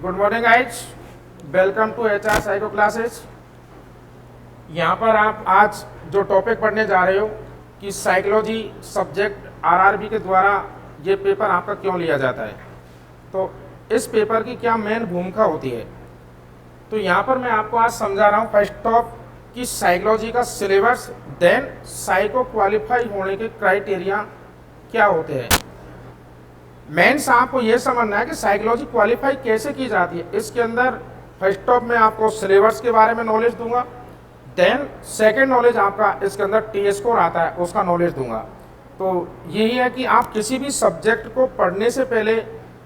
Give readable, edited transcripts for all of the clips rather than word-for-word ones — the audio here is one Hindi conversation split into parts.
Good morning guys, welcome to HR psycho classes. यहाँ पर आप आज जो टॉपिक पढ़ने जा रहे हो कि साइकोलॉजी सब्जेक्ट RRB के द्वारा ये पेपर आपका क्यों लिया जाता है, तो इस पेपर की क्या मेन भूमिका होती है। तो यहाँ पर मैं आपको आज समझा रहा हूँ फर्स्ट ऑफ कि साइकोलॉजी का सिलेबस, देन साइको क्वालिफाई होने के क्राइटेरिया क्या होते हैं। मेंस आपको ये समझना है कि साइकोलॉजी क्वालिफाई कैसे की जाती है। इसके अंदर फर्स्ट ऑफ मैं आपको सिलेबस के बारे में नॉलेज दूंगा, देन सेकंड नॉलेज आपका इसके अंदर टी स्कोर आता है उसका नॉलेज दूंगा। तो यही है कि आप किसी भी सब्जेक्ट को पढ़ने से पहले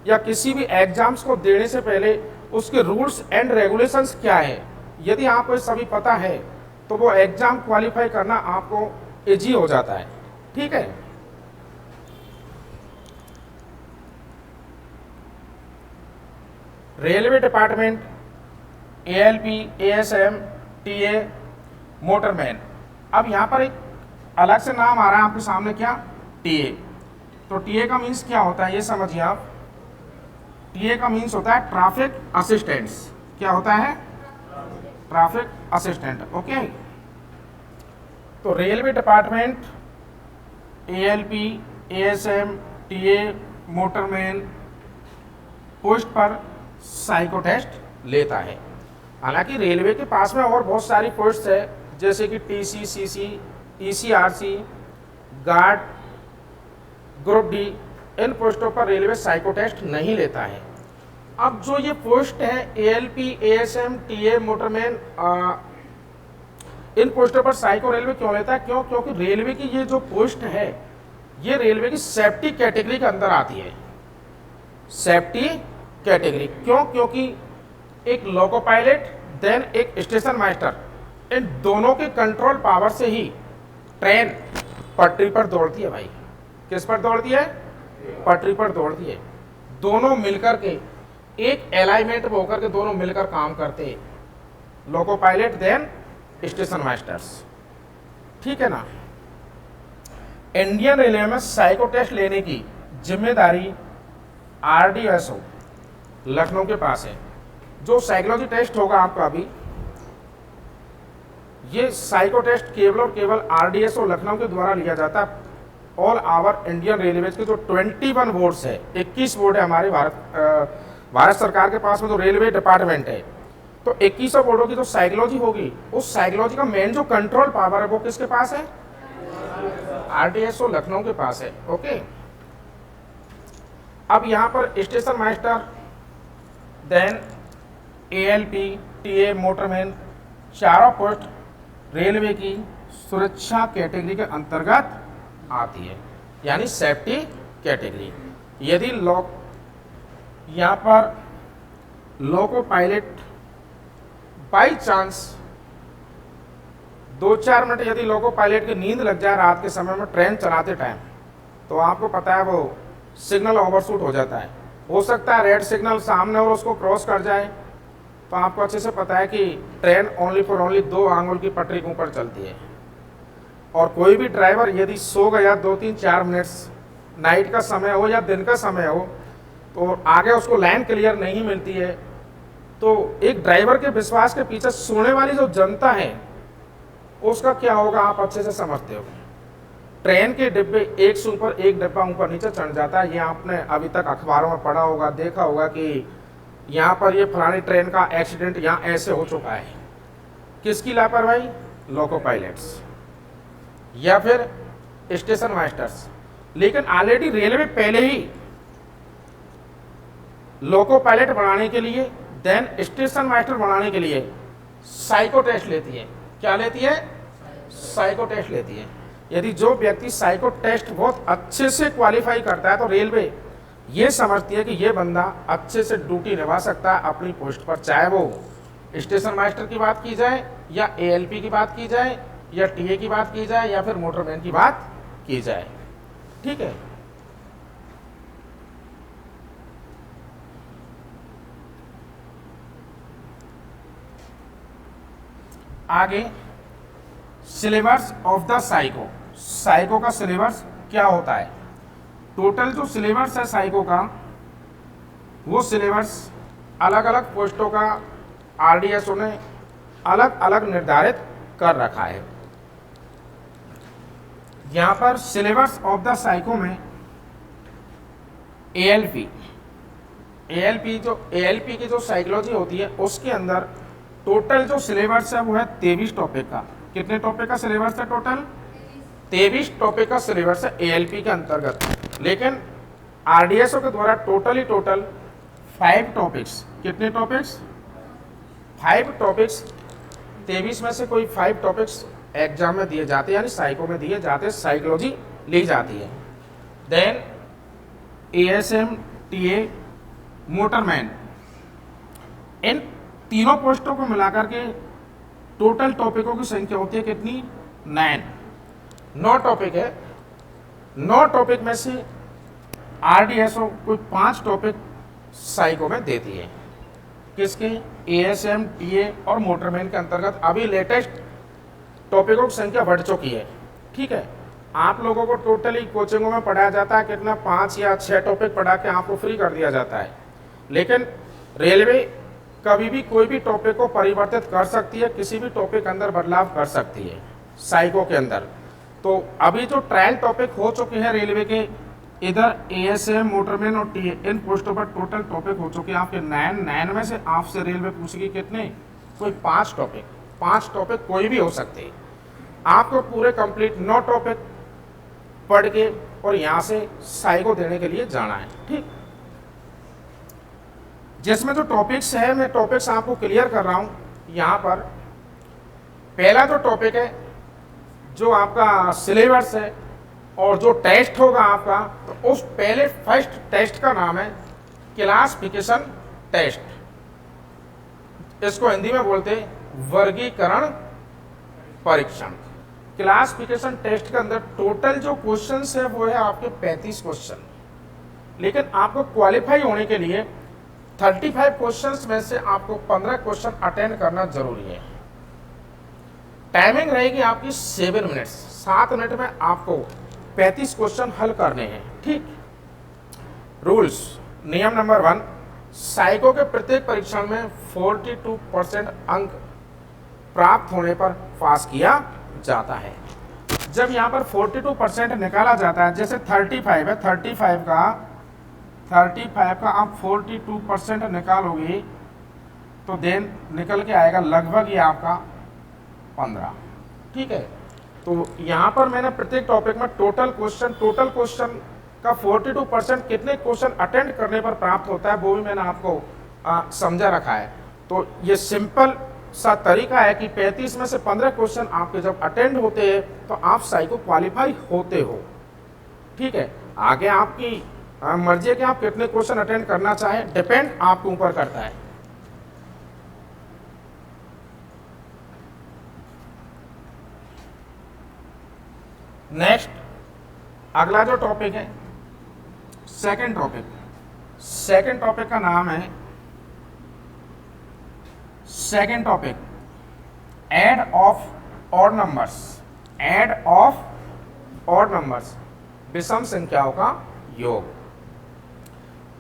या किसी भी एग्जाम्स को देने से पहले उसके रूल्स एंड रेगुलेशंस क्या है, यदि आपको ये सभी पता है तो वो एग्जाम क्वालिफाई करना आपको इजी हो जाता है। ठीक है, railway department, ALP, ASM, TA, motorman. अब यहाँ पर एक अलग से नाम आ रहा है आपके सामने, क्या? TA। तो TA का मीन्स क्या होता है ये समझिए आप। TA का मीन्स होता है ट्रैफिक असिस्टेंट्स। क्या होता है? Traffic assistant. ओके, तो railway department, ALP, ASM, TA, motorman post पर साइको टेस्ट लेता है। हालांकि रेलवे के पास में और बहुत सारी पोस्ट है जैसे कि TC, CC, ECRC, guard, group D। इन पोस्टों पर रेलवे साइको टेस्ट नहीं लेता है। अब जो ये पोस्ट है ALP, ASM, TA, मोटरमैन, इन पोस्टों पर साइको रेलवे क्यों लेता है? क्योंकि रेलवे की ये जो पोस्ट है ये रेलवे की सेफ्टी कैटेगरी के अंदर आती है। सेफ्टी कैटेगरी क्यों? क्योंकि एक लोको पायलट देन एक स्टेशन मास्टर, इन दोनों के कंट्रोल पावर से ही ट्रेन पटरी पर दौड़ती है। भाई किस पर दौड़ती है? पटरी पर दौड़ती है। दोनों मिलकर के एक अलाइनमेंट में होकर के दोनों मिलकर काम करते हैं, loco pilot then station masters. ठीक है ना। इंडियन रेलवे में साइको टेस्ट लेने की जिम्मेदारी RDSO लखनऊ के पास है। जो साइकोलॉजी टेस्ट होगा आपका अभी, ये साइको टेस्ट केवल और केवल RDSO लखनऊ के द्वारा लिया जाता है। ऑल आवर इंडियन रेलवेज के जो 21 बोर्ड्स है, 21 बोर्ड है हमारे भारत सरकार के पास में जो रेलवे डिपार्टमेंट है, तो 21 बोर्डों की जो साइकोलॉजी होगी, उस साइकोलॉजी का मेन जो कंट्रोल पावर है वो किसके पास है? RDSO लखनऊ के पास है। ओके, अब यहाँ पर station master, then ALP, TA, motorman, चारों पोस्ट रेलवे की सुरक्षा कैटेगरी के अंतर्गत आती है, यानी सेफ्टी कैटेगरी। यदि यहाँ पर loco pilot by chance 2-4 minute यदि लोको पायलट की नींद लग जाए रात के समय में ट्रेन चलाते टाइम, तो आपको पता है वो सिग्नल ओवरशूट हो जाता है। हो सकता है रेड सिग्नल सामने और उसको क्रॉस कर जाए, तो आपको अच्छे से पता है कि train only for only 2 Angul की पटरी के ऊपर चलती है। और कोई भी ड्राइवर यदि सो गया 2-3-4 मिनट्स, नाइट का समय हो या दिन का समय हो, तो आगे उसको लाइन क्लियर नहीं मिलती है, तो एक ड्राइवर के विश्वास के पीछे सोने वाली जो जनता है उसका क्या होगा आप अच्छे से समझते हो। ट्रेन के डिब्बे एक से ऊपर एक डिब्बा ऊपर नीचे चढ़ जाता है। ये आपने अभी तक अखबारों में पढ़ा होगा, देखा होगा कि यहाँ पर ये फलानी ट्रेन का एक्सीडेंट यहाँ ऐसे हो चुका है। किसकी लापरवाही? लोको पायलट्स या फिर स्टेशन मास्टर्स। लेकिन ऑलरेडी रेलवे पहले ही लोको पायलट बनाने के लिए, देन स्टेशन मास्टर बनाने के लिए साइको टेस्ट लेती है। क्या लेती है? साइको टेस्ट लेती है। यदि जो व्यक्ति साइको टेस्ट बहुत अच्छे से क्वालिफाई करता है, तो रेलवे ये समझती है कि ये बंदा अच्छे से ड्यूटी निभा सकता है अपनी पोस्ट पर, चाहे वो स्टेशन मास्टर की बात की जाए या ALP की बात की जाए या TA की बात की जाए या फिर मोटरमैन की बात की जाए। ठीक है, आगे syllabus of the psycho. Psycho का सिलेबस क्या होता है? टोटल जो सिलेबस है साइको का, वो सिलेबस अलग अलग पोस्टों का आरडीएसओ ने अलग अलग निर्धारित कर रखा है। यहाँ पर सिलेबस ऑफ द साइको में एएलपी की जो साइकोलॉजी होती है उसके अंदर टोटल जो सिलेबस है वो है 23 टॉपिक का। कितने टॉपिक का सिलेबस है? टोटल 23 टॉपिक का सिलेबस है एएलपी के अंतर्गत। लेकिन आरडीएसओ के द्वारा टोटल 5 टॉपिक्स, कितने टॉपिक्स? 5 टॉपिक्स, 23 में से कोई 5 टॉपिक्स एग्जाम में दिए जाते हैं, यानी साइको में दिए जाते हैं, साइकोलॉजी ली जाती है। देन एएसएम, टीए, मोटरमैन, इन तीनों पोस्टों को मिलाकर के टोटल टॉपिकों की संख्या होती है कितनी? 9 टॉपिक है। 9 टॉपिक में से आरडीएसओ कोई 5 टॉपिक साइको में देती है। किसके? एएसएम, टीए और मोटरमैन के अंतर्गत अभी लेटेस्ट टॉपिकों की संख्या बढ़ चुकी है। ठीक है, आप लोगों को टोटली कोचिंगों में पढ़ाया जाता है कितना? 5 या 6 टॉपिक पढ़ा के आपको फ्री कर दिया जाता है। लेकिन रेलवे कभी भी कोई भी टॉपिक को परिवर्तित कर सकती है, किसी भी टॉपिक के अंदर बदलाव कर सकती है साइको के अंदर। तो अभी जो ट्रायल टॉपिक हो चुके हैं रेलवे के, इधर एएसएम, मोटरमैन और टीए, इन पोस्टों पर टोटल टॉपिक हो चुके हैं आपके 9 में से आपसे रेलवे पूछेगी कितने? कोई 5 टॉपिक। 5 टॉपिक कोई भी हो सकते हैं। आपको पूरे कंप्लीट 9 टॉपिक पढ़ के और यहाँ से साइको देने के लिए जाना है। ठीक, जिसमें जो टॉपिक्स है, मैं टॉपिक्स आपको क्लियर कर रहा हूँ यहाँ पर। पहला जो टॉपिक है, जो आपका सिलेबस है और जो टेस्ट होगा आपका, तो उस पहले फर्स्ट टेस्ट का नाम है क्लासिफिकेशन टेस्ट। इसको हिंदी में बोलते हैं वर्गीकरण परीक्षण। क्लासिफिकेशन टेस्ट के अंदर टोटल जो क्वेश्चंस है वो है आपके 35 क्वेश्चन। लेकिन आपको क्वालिफाई होने के लिए 35 क्वेश्चंस में से आपको 15 क्वेश्चन अटेंड करना जरूरी है। टाइमिंग रहेगी आपकी 7 मिनट्स। 7 मिनट में आपको 35 क्वेश्चन हल करने हैं। ठीक, रूल्स, नियम नंबर 1, साइको के प्रत्येक परीक्षण में 42% अंक प्राप्त होने पर पास किया जाता है। जब यहाँ पर 42% निकाला जाता है, जैसे 35 है, 35 का आप 42% निकालोगे तो देन निकल के आएगा लगभग ये आपका 15। ठीक है, तो यहाँ पर मैंने प्रत्येक टॉपिक में टोटल क्वेश्चन का 42% कितने क्वेश्चन अटेंड करने पर प्राप्त होता है वो भी मैंने आपको समझा रखा है। तो ये सिंपल सा तरीका है कि 35 में से 15 क्वेश्चन आपके जब अटेंड होते हैं तो आप साइको क्वालिफाई होते हो। ठीक है, आगे आपकी मर्जी है कि आप कितने क्वेश्चन अटेंड करना चाहें, डिपेंड आपके ऊपर करता है। नेक्स्ट, अगला जो टॉपिक है, सेकंड टॉपिक का नाम है एड ऑफ ऑड नंबर्स, विषम संख्याओं का योग।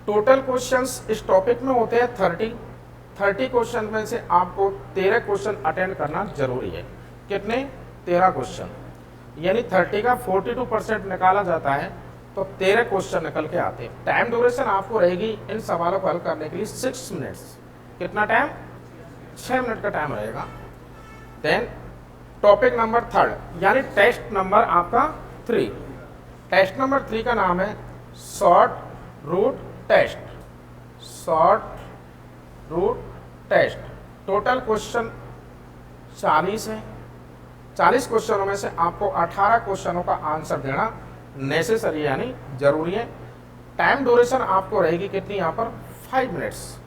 टोटल क्वेश्चंस इस टॉपिक में होते हैं 30 क्वेश्चन में से आपको 13 क्वेश्चन अटेंड करना जरूरी है। कितने? 13 क्वेश्चन, यानी 30 का 42% निकाला जाता है तो 13 क्वेश्चन निकल के आते हैं। टाइम ड्यूरेशन आपको रहेगी इन सवालों को हल करने के लिए 6 मिनट्स। कितना टाइम? 6 मिनट का टाइम रहेगा। देन टॉपिक नंबर 3, यानी टेस्ट नंबर आपका 3। टेस्ट नंबर 3 का नाम है short root test. Total question 40 है। 40 क्वेश्चनों में से आपको 18 क्वेश्चनों का आंसर देना नेसेसरी यानी जरूरी है। टाइम ड्यूरेशन आपको रहेगी कितनी? यहाँ पर 5 मिनट्स।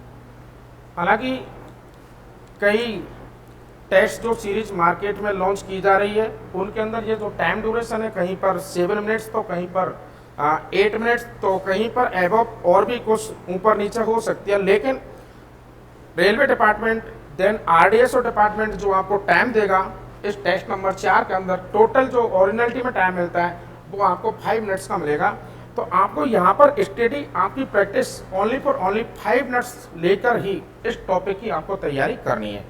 हालांकि कई टेस्ट जो सीरीज मार्केट में लॉन्च की जा रही है उनके अंदर ये जो टाइम ड्यूरेशन है, कहीं पर 7 मिनट्स तो कहीं पर 8 मिनट्स तो कहीं पर एबव और भी कुछ ऊपर नीचे हो सकती है। लेकिन railway department then RDSO department जो आपको टाइम देगा इस टेस्ट नंबर 4 के अंदर, टोटल जो ओरिजिनलिटी में टाइम मिलता है वो आपको 5 मिनट्स का मिलेगा। तो आपको यहाँ पर स्टडी, आपकी practice only for only 5 minutes लेकर ही इस टॉपिक की आपको तैयारी करनी है।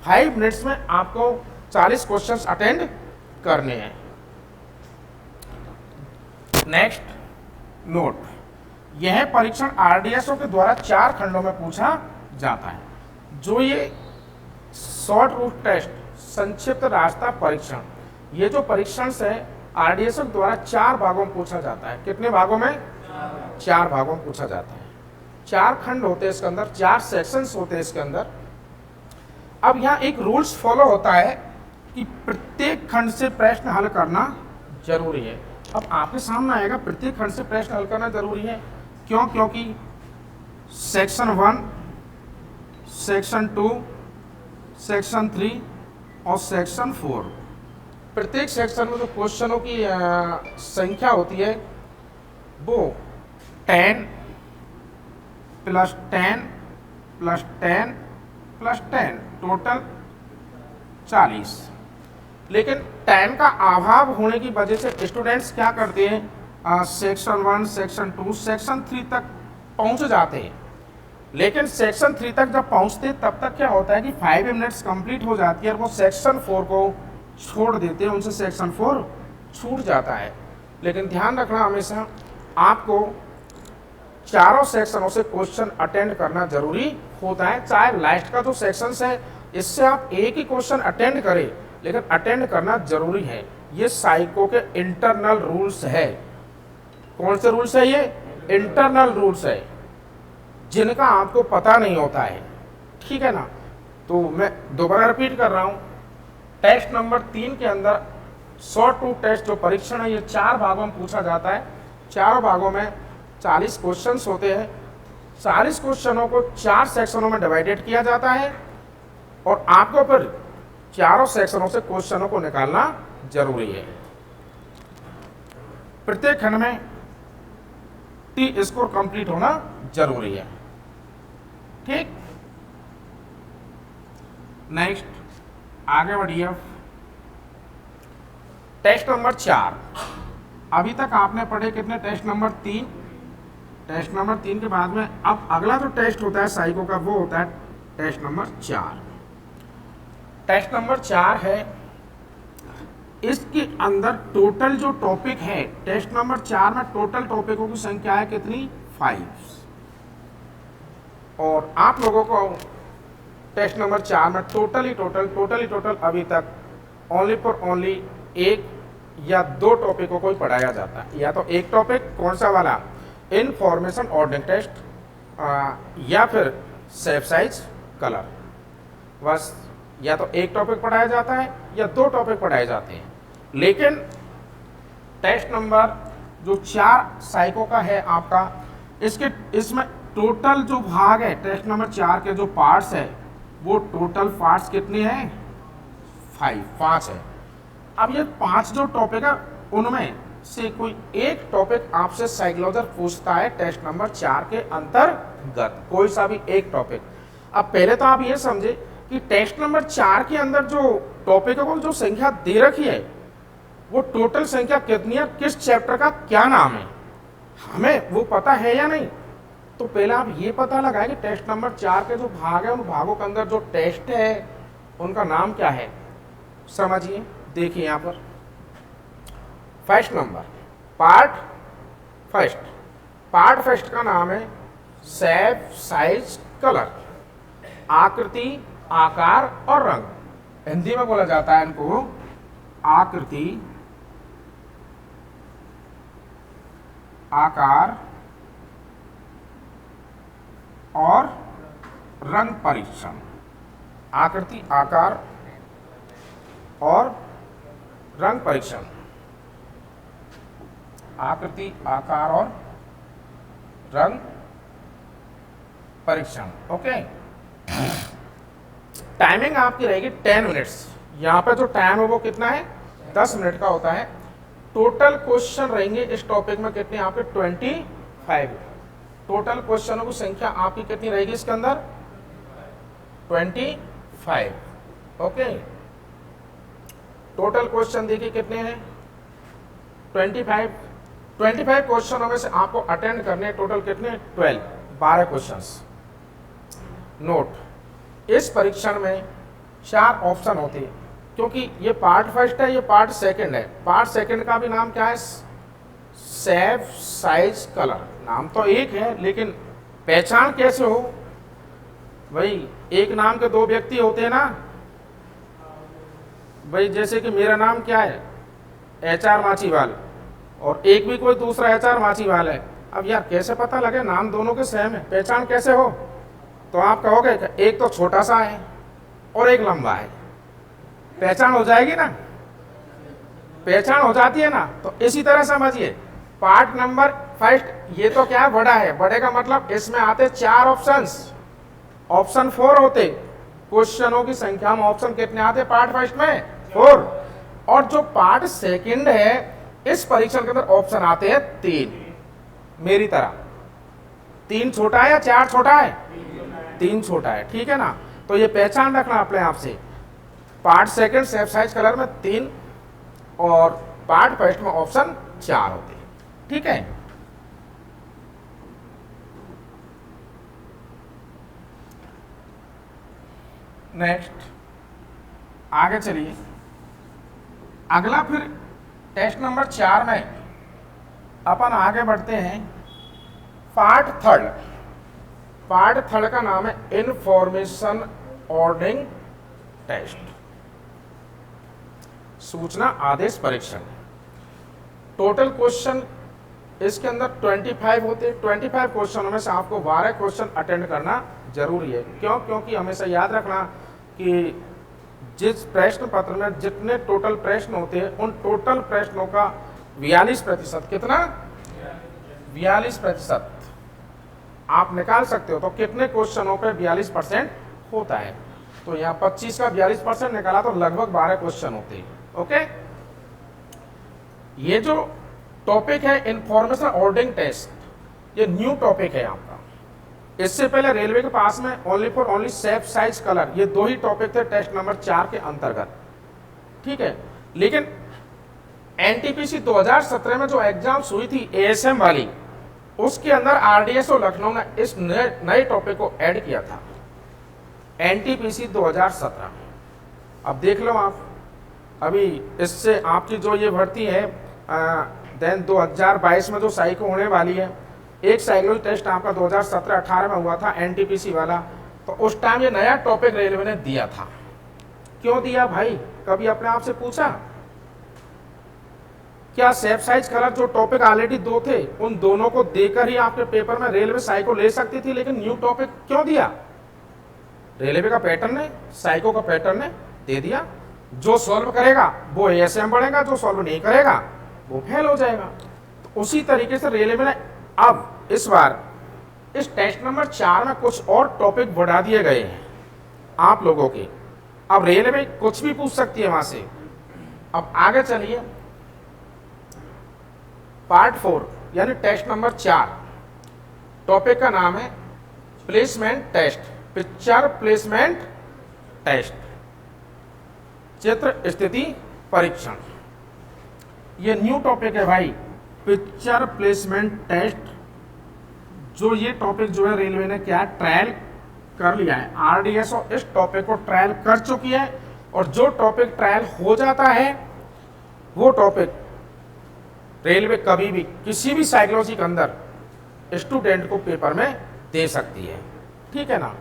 5 मिनट्स में आपको 40 क्वेश्चंस अटेंड करने हैं। नेक्स्ट नोट, यह परीक्षण आरडीएसओ के द्वारा 4 खंडों में पूछा जाता है। जो ये शॉर्ट रूट टेस्ट, संक्षिप्त रास्ता परीक्षण, ये जो परीक्षण है आरडीएसओ द्वारा 4 भागों में पूछा जाता है। कितने भागों में? 4 भागों में पूछा जाता है। 4 खंड होते हैं इसके अंदर, 4 सेक्शंस होते हैं इसके अंदर। अब यहाँ एक रूल्स फॉलो होता है कि प्रत्येक खंड से प्रश्न हल करना जरूरी है। अब आपके सामने आएगा प्रत्येक खंड से प्रश्न हल करना जरूरी है। क्यों? क्योंकि सेक्शन 1, सेक्शन 2, सेक्शन 3 और सेक्शन 4, प्रत्येक सेक्शन में जो क्वेश्चनों की संख्या होती है वो 10 + 10 + 10 + 10, टोटल 40। लेकिन 10 का अभाव होने की वजह से स्टूडेंट्स क्या करते हैं, सेक्शन 1, सेक्शन 2, सेक्शन 3 तक पहुंच जाते हैं। लेकिन सेक्शन 3 तक जब पहुंचते तब तक क्या होता है कि 5 मिनट्स कंप्लीट हो जाती है और वो सेक्शन 4 को छोड़ देते हैं, उनसे सेक्शन 4 छूट जाता है। लेकिन ध्यान रखना हमेशा आपको चारों सेक्शनों से क्वेश्चन अटेंड करना जरूरी होता है। चाहे लास्ट का जो सेक्शन है इससे आप एक ही क्वेश्चन अटेंड करें, लेकिन अटेंड करना जरूरी है। ये साइको के इंटरनल रूल्स है। कौन से रूल्स है? ये इंटरनल रूल्स है जिनका आपको पता नहीं होता है, ठीक है ना। तो मैं दोबारा रिपीट कर रहा हूं, टेस्ट नंबर 3 के अंदर शॉर्ट रूट टेस्ट जो परीक्षण है ये 4 भागों में पूछा जाता है। चारों भागों में 40 क्वेश्चंस होते हैं। 40 क्वेश्चनों को 4 सेक्शनों में डिवाइडेड किया जाता है और आपको फिर चारों सेक्शनों से क्वेश्चनों को निकालना जरूरी है। प्रत्येक खंड में टी स्कोर कंप्लीट होना जरूरी है, ठीक। नेक्स्ट आगे बढ़िए। टेस्ट नंबर 4, अभी तक आपने पढ़े कितने? Test number 3। टेस्ट नंबर 3 के बाद में अब अगला जो टेस्ट होता है साइको का वो होता है टेस्ट नंबर 4। टेस्ट नंबर 4 है, इसके अंदर टोटल जो टॉपिक है टेस्ट नंबर 4 में टोटल टॉपिकों की संख्या है कितनी? 5। और आप लोगों को टेस्ट नंबर 4 में टोटल अभी तक ओनली फॉर ओनली 1 या 2 टॉपिकों को ही पढ़ाया जाता है। या तो एक टॉपिक, कौन सा वाला? इंफॉर्मेशन ऑर्डरिंग टेस्ट, या फिर शेप साइज कलर। बस या तो एक टॉपिक पढ़ाया जाता है या 2 टॉपिक पढ़ाए जाते हैं। लेकिन टेस्ट नंबर जो 4 साइको का है आपका, इसमें टोटल जो भाग है टेस्ट नंबर 4 के जो पार्ट्स है वो टोटल पार्ट्स कितने हैं? 5 है। अब ये 5 जो टॉपिक है उनमें से कोई एक टॉपिक आपसे साइकोलॉजर पूछता है टेस्ट नंबर 4 के अंतर्गत, कोई सा भी एक टॉपिक। अब पहले तो आप ये समझे कि टेस्ट नंबर 4 के अंदर जो टॉपिकों को जो संख्या दे रखी है वो टोटल संख्या कितनी है, किस चैप्टर का क्या नाम है, हमें वो पता है या नहीं। तो पहले आप ये पता लगाएं कि टेस्ट नंबर 4 के जो भाग है उन भागों के अंदर जो टेस्ट है उनका नाम क्या है। समझिए, देखिए यहाँ पर फर्स्ट नंबर पार्ट फर्स्ट का नाम है शेप साइज कलर, आकृति, आकार और रंग। हिंदी में बोला जाता है इनको आकृति, आकार और रंग परीक्षण। आकृति, आकार और रंग परीक्षण। आकृति, आकार और रंग परीक्षण। ओके, टाइमिंग आपकी रहेगी 10 मिनट्स। यहाँ पे जो टाइम है वो कितना है? 10 मिनट का होता है। टोटल क्वेश्चन रहेंगे इस टॉपिक में कितने? आपके 25। टोटल क्वेश्चनों की संख्या आपकी कितनी रहेगी इसके अंदर? 25। ओके, टोटल क्वेश्चन देखिए कितने हैं? 25। 25 क्वेश्चनों में से आपको अटेंड करने टोटल कितने 12 क्वेश्चंस। नोट, इस परीक्षण में 4 ऑप्शन होते हैं, क्योंकि ये पार्ट फर्स्ट है, ये पार्ट सेकंड है। पार्ट सेकंड का भी नाम क्या है? Shape, size, colour. नाम तो एक है, लेकिन पहचान कैसे हो भाई? एक नाम के 2 व्यक्ति होते हैं ना भाई, जैसे कि मेरा नाम क्या है, HR माचीवाल, और एक भी कोई दूसरा HR माचीवाल है। अब यार कैसे पता लगे नाम दोनों के सेम है? पहचान कैसे हो? तो आप कहोगे एक तो छोटा सा है और एक लंबा है, पहचान हो जाएगी ना? पहचान हो जाती है ना? तो इसी तरह समझिए, पार्ट नंबर फर्स्ट ये तो क्या है, बड़ा है। बड़े का मतलब इसमें आते 4 ऑप्शंस, ऑप्शन 4 होते। क्वेश्चनों की संख्या में ऑप्शन कितने आते पार्ट फर्स्ट में? 4। और जो पार्ट सेकंड है, इस परीक्षण के अंदर ऑप्शन आते हैं 3। मेरी तरह 3 छोटा है या 4 छोटा है? 3 छोटा है, ठीक है ना? तो ये पहचान रखना अपने आप से। Part second shape, size, colour में 3 और पार्ट फर्स्ट में ऑप्शन 4 होते हैं, ठीक है? नेक्स्ट आगे चलिए। अगला फिर टेस्ट नंबर 4 में अपन आगे बढ़ते हैं। Part third. पार्ट थर्ड का नाम है इंफॉर्मेशन ऑर्डरिंग टेस्ट, सूचना आदेश परीक्षण। टोटल क्वेश्चन इसके अंदर 25 होते हैं। 25 क्वेश्चनों में से आपको 12 क्वेश्चन अटेंड करना जरूरी है। क्यों? क्योंकि हमेशा याद रखना कि जिस प्रश्न पत्र में जितने टोटल प्रश्न होते हैं, उन टोटल प्रश्नों का 42%, कितना? 42% आप निकाल सकते हो। तो कितने क्वेश्चनों पे 42% होता है? तो यहाँ 25 का 42% निकाला तो लगभग 12 क्वेश्चन होते हैं। ओके, ये जो टॉपिक है इंफॉर्मेशन ऑर्डरिंग टेस्ट, ये न्यू टॉपिक है आपका। इससे पहले रेलवे के पास में only for only shape, size, colour, ये 2 ही टॉपिक थे टेस्ट नंबर 4 के अंतर्गत, ठीक है? लेकिन एनटीपीसी 2017 में जो एग्जाम्स हुई थी ASM वाली, उसके अंदर RDSO लखनऊ ने इस नए टॉपिक को ऐड किया था। एनटीपीसी 2017, अब देख लो आप। अभी इससे आपकी जो ये भर्ती है देन 2022 में जो साइको होने वाली है, एक साइकोलॉजी टेस्ट आपका 2017-18 में हुआ था एनटीपीसी वाला। तो उस टाइम ये नया टॉपिक रेलवे ने दिया था। क्यों दिया भाई? कभी अपने आप से पूछा? क्या शेप, साइज, कलर जो टॉपिक ऑलरेडी 2 थे, उन दोनों को देकर ही आपके पेपर में रेलवे साइको ले सकती थी, लेकिन न्यू टॉपिक क्यों दिया? रेलवे का पैटर्न ने, साइको का पैटर्न ने दे दिया। जो सॉल्व करेगा वो ASM बढ़ेगा, जो सॉल्व नहीं करेगा वो फेल हो जाएगा। तो उसी तरीके से रेलवे ने अब इस बार इस टेस्ट नंबर 4 में कुछ और टॉपिक बढ़ा दिए गए हैं आप लोगों के। अब रेलवे कुछ भी पूछ सकती है वहां से। अब आगे चलिए, पार्ट 4 यानी टेस्ट नंबर 4, टॉपिक का नाम है placement test, picture placement test, चित्र स्थिति परीक्षण। ये न्यू टॉपिक है भाई, पिक्चर प्लेसमेंट टेस्ट। जो ये टॉपिक जो है रेलवे ने क्या ट्रायल कर लिया है, RDSO इस टॉपिक को ट्रायल कर चुकी है। और जो टॉपिक ट्रायल हो जाता है वो टॉपिक रेलवे कभी भी किसी भी साइकोलॉजी के अंदर स्टूडेंट को पेपर में दे सकती है, ठीक है ना?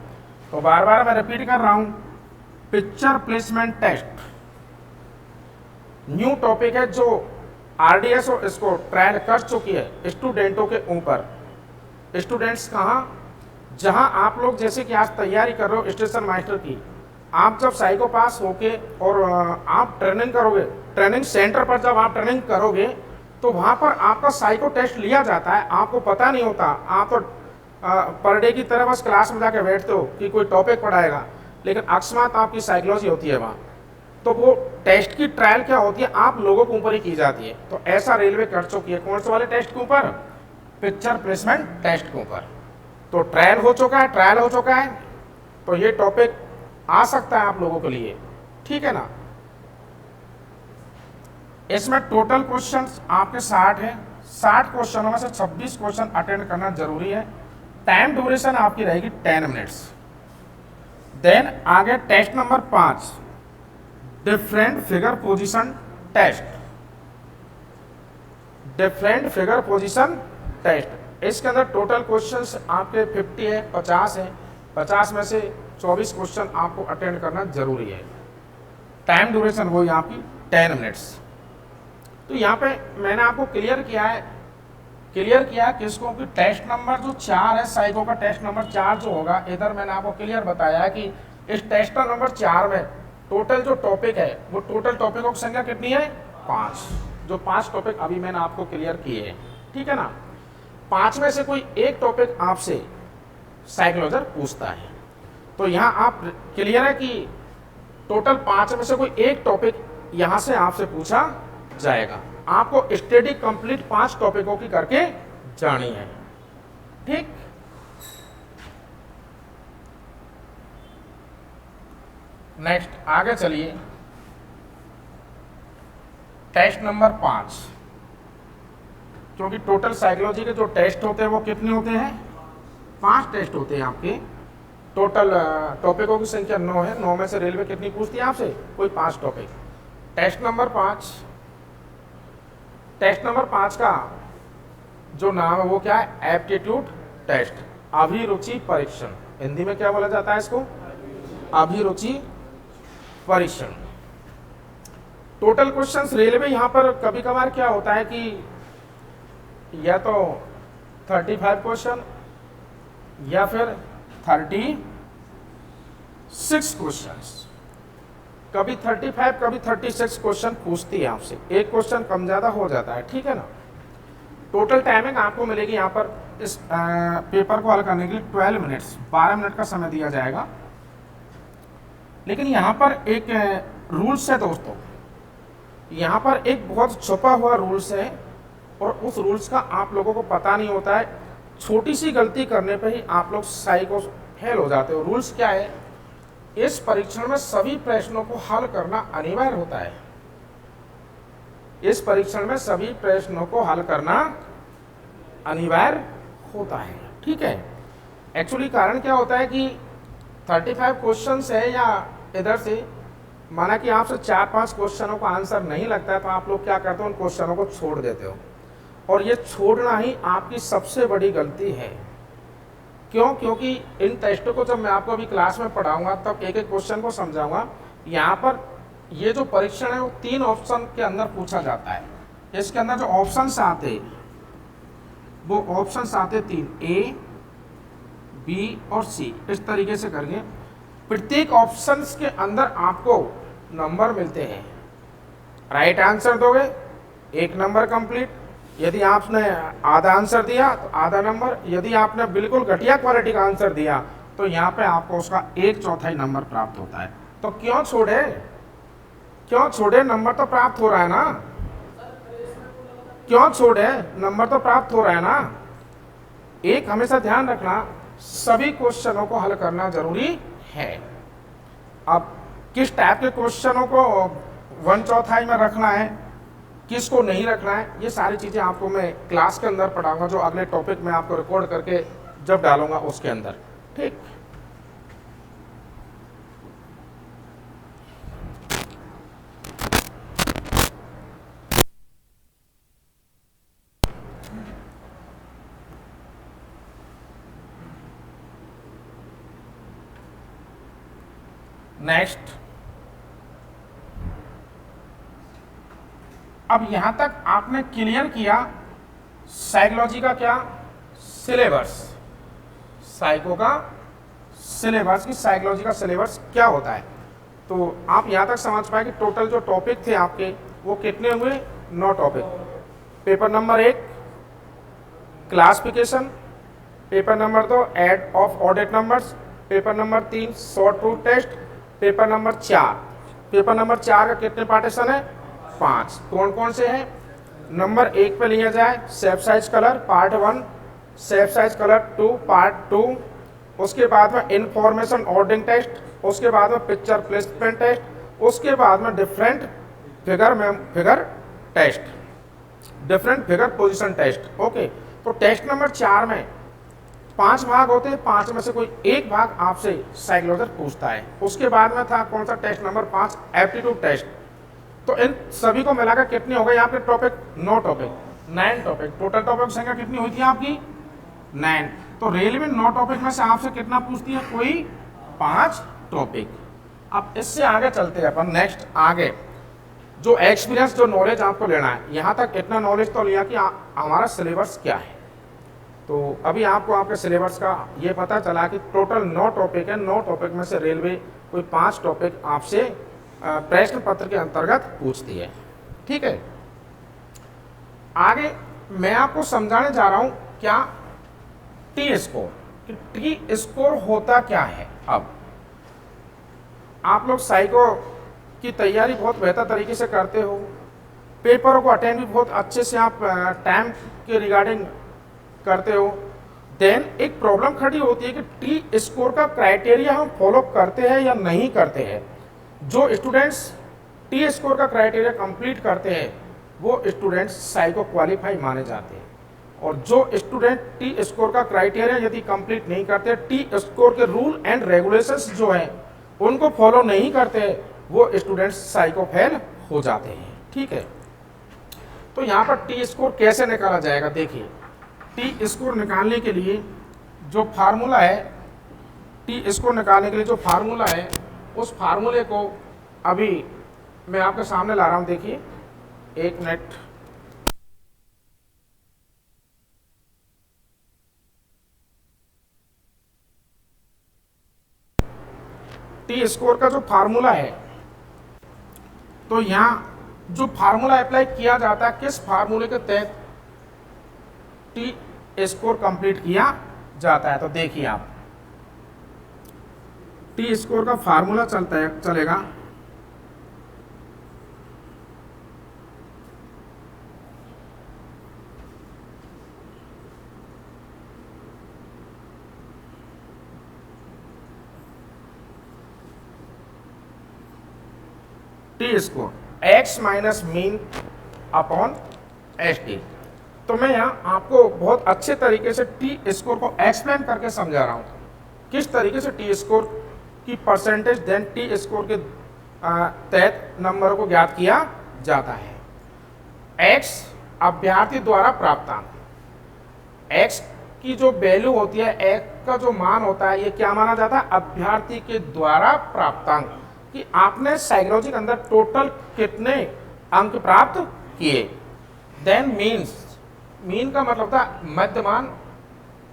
तो बार बार मैं रिपीट कर रहा हूं, picture placement test new topic है जो RDSO इसको ट्रायल कर चुकी है स्टूडेंटों के ऊपर। स्टूडेंट्स कहाँ? जहां आप लोग जैसे कि आज तैयारी कर रहे हो स्टेशन मास्टर की, आप जब साइको पास होके और आप ट्रेनिंग करोगे, ट्रेनिंग सेंटर पर जब आप ट्रेनिंग करोगे तो वहां पर आपका साइको टेस्ट लिया जाता है। आपको पता नहीं होता, आप तो पर डे की तरह बस क्लास में जाके बैठते हो कि कोई टॉपिक पढ़ाएगा, लेकिन अकस्मात आपकी साइकोलॉजी होती है वहाँ, तो वो टेस्ट की ट्रायल क्या होती है आप लोगों के ऊपर ही की जाती है। तो ऐसा रेलवे कर चुकी है। कौन से वाले टेस्ट के ऊपर? पिक्चर प्लेसमेंट टेस्ट के ऊपर। तो ट्रायल हो चुका है, ट्रायल हो चुका है, तो ये टॉपिक आ सकता है आप लोगों के लिए, ठीक है ना? इसमें टोटल क्वेश्चंस आपके 60 हैं, 60 क्वेश्चनों में से 26 क्वेश्चन अटेंड करना जरूरी है। टाइम ड्यूरेशन आपकी रहेगी 10 मिनट्स। देन आगे test number 5, different figure position test. Different figure position test, इसके अंदर टोटल क्वेश्चंस आपके 50 है, 50 है। 50 में से 24 क्वेश्चन आपको अटेंड करना जरूरी है। टाइम ड्यूरेशन वही आपकी 10 मिनट्स। तो यहाँ पे मैंने आपको क्लियर किया किसको कि टेस्ट नंबर जो 4 है, साइको का टेस्ट नंबर 4 जो होगा, इधर मैंने आपको क्लियर बताया कि इस टेस्ट नंबर 4 में टोटल जो टॉपिक है वो टोटल टॉपिकों की संख्या कितनी है? 5। जो 5 टॉपिक अभी मैंने आपको क्लियर किए हैं, ठीक है ना। 5 में से कोई एक टॉपिक आपसे साइकोलॉजर पूछता है, तो यहाँ आप क्लियर है कि टोटल 5 में से कोई एक टॉपिक यहाँ से आपसे पूछा जाएगा। आपको स्टडी कंप्लीट 5 टॉपिकों की करके जानी है, ठीक। नेक्स्ट आगे चलिए, टेस्ट नंबर 5, क्योंकि टोटल साइकोलॉजी के जो टेस्ट होते हैं वो कितने होते हैं? 5 टेस्ट होते हैं आपके। टोटल टॉपिकों की संख्या 9 है। 9 में से रेलवे कितनी पूछती है आपसे? कोई 5 topic. Test number 5, test number 5 का जो नाम है वो क्या है? एप्टीट्यूड टेस्ट, अभिरुचि परीक्षण। हिंदी में क्या बोला जाता है इसको? अभिरुचि परीक्षण। टोटल क्वेश्चंस रेलवे यहाँ पर कभी कभार क्या होता है कि या तो 35 क्वेश्चन या फिर 36 क्वेश्चंस, कभी 35 कभी 36 क्वेश्चन पूछती है आपसे। एक क्वेश्चन कम ज्यादा हो जाता है, ठीक है ना। टोटल टाइमिंग आपको मिलेगी यहाँ पर इस पेपर को हल करने के लिए 12 मिनट्स, 12 मिनट का समय दिया जाएगा। लेकिन यहाँ पर एक रूल्स है दोस्तों, यहाँ पर एक बहुत छुपा हुआ रूल्स है और उस रूल्स का आप लोगों को पता नहीं होता है। छोटी सी गलती करने पे ही आप लोग साइको फेल हो जाते हो। रूल्स क्या है? इस परीक्षण में सभी प्रश्नों को हल करना अनिवार्य होता है। इस परीक्षण में सभी प्रश्नों को हल करना अनिवार्य होता है, ठीक है। एक्चुअली कारण क्या होता है कि 35 क्वेश्चंस है या इधर से माना कि आपसे 4-5 क्वेश्चनों का आंसर नहीं लगता है, तो आप लोग क्या करते हो? उन क्वेश्चनों को छोड़ देते हो। और ये छोड़ना ही आपकी सबसे बड़ी गलती है। क्यों? क्योंकि इन टेस्टों को जब मैं आपको अभी क्लास में पढ़ाऊंगा तब एक एक क्वेश्चन को समझाऊंगा। यहाँ पर ये जो परीक्षण है वो 3 ऑप्शन के अंदर पूछा जाता है। इसके अंदर जो ऑप्शंस आते हैं वो ऑप्शंस आते 3, ए, बी और सी। इस तरीके से करके प्रत्येक ऑप्शंस के अंदर आपको नंबर मिलते हैं। राइट आंसर दोगे 1 नंबर कंप्लीट, यदि आपने आधा आंसर दिया तो आधा नंबर, यदि आपने बिल्कुल घटिया क्वालिटी का आंसर दिया तो यहाँ पे आपको उसका 1/4 नंबर प्राप्त होता है। तो क्यों छोड़े? नंबर तो प्राप्त हो रहा है ना। क्यों छोड़े? नंबर तो प्राप्त हो रहा है ना। एक हमेशा ध्यान रखना, सभी क्वेश्चनों को हल करना जरूरी है। अब किस टाइप के क्वेश्चनों को 1/4 में रखना है, किसको नहीं रखना है, ये सारी चीजें आपको मैं क्लास के अंदर पढ़ाऊंगा, जो अगले टॉपिक में आपको रिकॉर्ड करके जब डालूंगा उसके अंदर, ठीक। नेक्स्ट, अब यहां तक आपने क्लियर किया साइकोलॉजी का क्या सिलेबस, साइको का सिलेबस, की साइकोलॉजी का सिलेबस क्या होता है। तो आप यहां तक समझ पाए कि टोटल जो टॉपिक थे आपके वो कितने हुए? 9 topic. Paper number 1 classification, paper number 2 add of added numbers, paper number 3 short root test, paper number 4 का कितने पार्टीशन है? 5। कौन कौन से हैं? नंबर 1 पे लिया जाए shape size colour part 1, shape size colour 2 part 2, उसके बाद में इंफॉर्मेशन ऑर्डरिंग टेस्ट, उसके बाद में पिक्चर प्लेसमेंट टेस्ट, उसके बाद में different figure test. Different figure position test. Okay, तो टेस्ट नंबर 4 में 5 भाग होते हैं, 5 में से कोई एक भाग आपसे साइकोलॉजर पूछता है। उसके बाद में था कौन सा टेस्ट नंबर 5, एप्टीट्यूड टेस्ट। तो इन सभी को मिलाकर कितनी हो गई आपके topic, 9 topic, 9 topic. Total topic संख्या कितनी हुई थी आपकी, 9। तो रेलवे 9 टॉपिक में से आपसे कितना पूछती है, कोई 5 टॉपिक। अब इससे आगे चलते हैं अपन नेक्स्ट आगे, जो एक्सपीरियंस, जो नॉलेज आपको लेना है। यहाँ तक इतना नॉलेज तो लिया कि हमारा सिलेबस क्या है। तो अभी आपको आपके सिलेबस का ये पता चला कि टोटल 9 टॉपिक है, 9 टॉपिक में से रेलवे कोई 5 टॉपिक आपसे प्रश्न पत्र के अंतर्गत पूछती है। ठीक है, आगे मैं आपको समझाने जा रहा हूं क्या टी स्कोर, कि टी स्कोर होता क्या है। अब आप लोग साइको की तैयारी बहुत बेहतर तरीके से करते हो, पेपरों को अटेंड भी बहुत अच्छे से आप टाइम के रिगार्डिंग करते हो। देन एक प्रॉब्लम खड़ी होती है कि टी स्कोर का क्राइटेरिया हम फॉलो करते हैं या नहीं करते हैं। जो स्टूडेंट्स टी स्कोर का क्राइटेरिया कंप्लीट करते हैं वो स्टूडेंट्स साइको क्वालिफाई माने जाते हैं, और जो स्टूडेंट टी स्कोर का क्राइटेरिया यदि कंप्लीट नहीं करते, टी स्कोर के रूल एंड रेगुलेशंस जो हैं उनको फॉलो नहीं करते, वो स्टूडेंट्स साइको फेल हो जाते हैं। ठीक है, तो यहाँ पर टी स्कोर कैसे निकाला जाएगा, देखिए टी स्कोर निकालने के लिए जो फार्मूला है, टी स्कोर निकालने के लिए जो फार्मूला है, उस फार्मूले को अभी मैं आपके सामने ला रहा हूं। देखिए, एक मिनट। टी स्कोर का जो फार्मूला है, तो यहां जो फार्मूला अप्लाई किया जाता है, किस फार्मूले के तहत टी स्कोर कंप्लीट किया जाता है, तो देखिए आप टी स्कोर का फार्मूला चलेगा T score x minus mean upon S T. तो मैं यहाँ आपको बहुत अच्छे तरीके से टी स्कोर को एक्सप्लेन करके समझा रहा हूँ, किस तरीके से टी स्कोर की परसेंटेज देन टी स्कोर के तहत नंबर को ज्ञात किया जाता है। x अभ्यर्थी द्वारा प्राप्तांक, x की जो वैल्यू होती है, x का जो मान होता है, ये क्या माना जाता है, अभ्यर्थी के द्वारा प्राप्तांक, कि आपने साइकोलॉजी के अंदर टोटल कितने अंक प्राप्त किए। देन मीन्स, मीन का मतलब था मध्यमान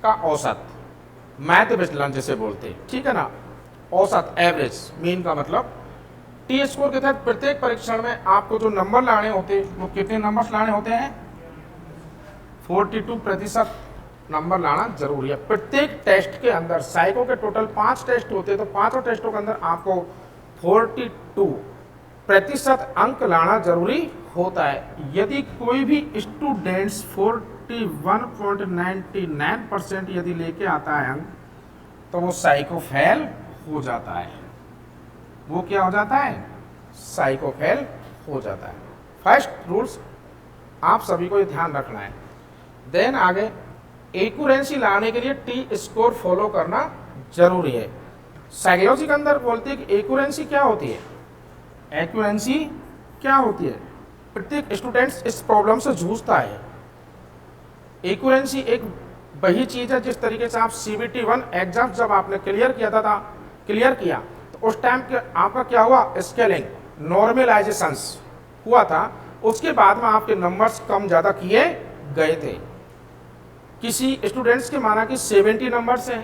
का औसत, मैथ विचलन जिसे बोलते हैं, ठीक है ना, औसत, एवरेज। मीन का मतलब टी स्कोर के तहत प्रत्येक परीक्षण में आपको जो नंबर लाने होते हैं, वो कितने नंबर लाने होते हैं, 42% नंबर लाना जरूरी है प्रत्येक टेस्ट के अंदर। साइको के टोटल 5 टेस्ट होते हैं, तो 5 टेस्टों के अंदर आपको 42% अंक लाना जरूरी होता है। यदि कोई भी स्टूडेंट्स 41.99% यदि लेके आता है अंक, तो वो साइको फेल हो जाता है। वो क्या हो जाता है, साइको फेल हो जाता है। फर्स्ट रूल्स आप सभी को ये ध्यान रखना है। देन आगे एक्यूरेंसी लाने के लिए टी स्कोर फॉलो करना जरूरी है। साइकोलॉजी के अंदर बोलते हैं कि एक्यूरेंसी क्या होती है, एक्यूरेंसी क्या होती है, प्रत्येक स्टूडेंट्स इस प्रॉब्लम से जूझता है। एक्यूरेंसी एक वही चीज है जिस तरीके से आप CBT 1 एग्जाम जब आपने क्लियर किया तो उस टाइम आपका क्या हुआ, स्केलिंग, नॉर्मलाइजेशंस हुआ था। उसके बाद में आपके नंबर्स कम ज़्यादा किए गए थे। किसी स्टूडेंट्स के माना कि 70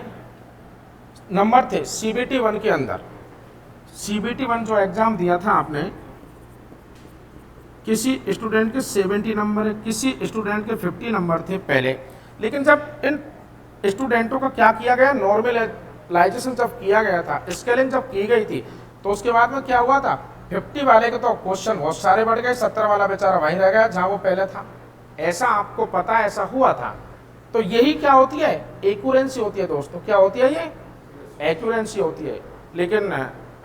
नंबर थे CBT 1 के अंदर। CBT 1 जो एग्जाम दिया था आपने, किसी स्टूडेंट के 70 नंबर है, किसी स्टूडेंट के 50 नंबर थे पहले। लेकिन जब इन स्टूडेंटों का क्या किया गया, नॉर्मलाइजेशन जब किया गया था, स्केलिंग जब की गई थी, तो उसके बाद में क्या हुआ था, 50 वाले के तो क्वेश्चन बहुत सारे बढ़ गए, 70 वाला बेचारा वहीं रह गया जहां वो पहले था। ऐसा आपको पता है, ऐसा हुआ था। तो यही क्या होती है, एक्यूरेंसी होती है दोस्तों। क्या होती है, ये एक्यूरेंसी होती है। लेकिन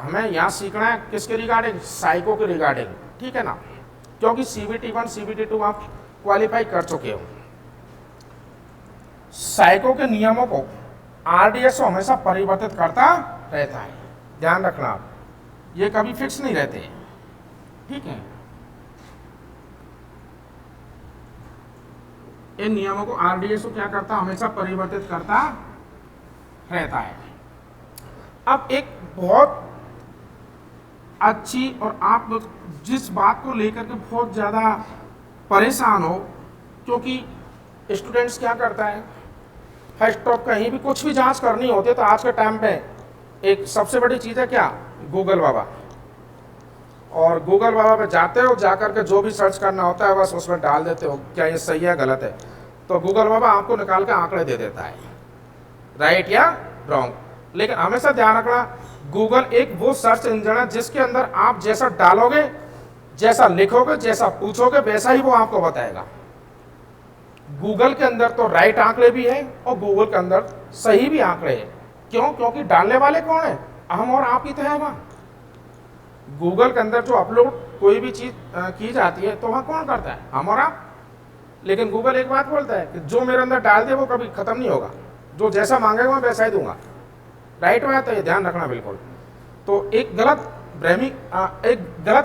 हमें यहाँ सीखना है किसके रिगार्डिंग, साइको के रिगार्डिंग, ठीक है ना, क्योंकि CBT 1 CBT 2 आप क्वालिफाई कर चुके हो। साइको के नियमों को आरडीएसओ हमेशा परिवर्तित करता रहता है, ध्यान रखना आप, ये कभी फिक्स नहीं रहते, ठीक है। इन नियमों को आरडीएसओ क्या करता, हमेशा परिवर्तित करता रहता है। अब एक बहुत अच्छी, और आप जिस बात को लेकर के बहुत ज़्यादा परेशान हो, क्योंकि स्टूडेंट्स क्या करता है, फर्स्ट ऑफ कहीं भी कुछ भी जांच करनी होती है तो आज के टाइम पे एक सबसे बड़ी चीज़ है क्या, गूगल बाबा। और गूगल बाबा पे जाते हो, जाकर के जो भी सर्च करना होता है बस उसमें डाल देते हो, क्या ये सही है गलत है, तो गूगल बाबा आपको निकाल के आंकड़े दे देता है, राइट या रॉन्ग। लेकिन हमेशा ध्यान रखना, गूगल एक वो सर्च इंजन है जिसके अंदर आप जैसा डालोगे, जैसा लिखोगे, जैसा पूछोगे, वैसा ही वो आपको बताएगा। गूगल के अंदर तो राइट आंकड़े भी हैं और गूगल के अंदर सही भी आंकड़े हैं। क्यों? क्योंकि डालने वाले कौन है, हम और आप ही तो है। वहाँ गूगल के अंदर जो अपलोड कोई भी चीज की जाती है तो वहाँ कौन करता है, हम और आप। लेकिन गूगल एक बात बोलता है कि जो मेरे अंदर डाल दे वो कभी खत्म नहीं होगा, जो जैसा मांगेगा मैं वैसा ही दूंगा, राइट बात है, ध्यान रखना बिल्कुल। तो एक गलत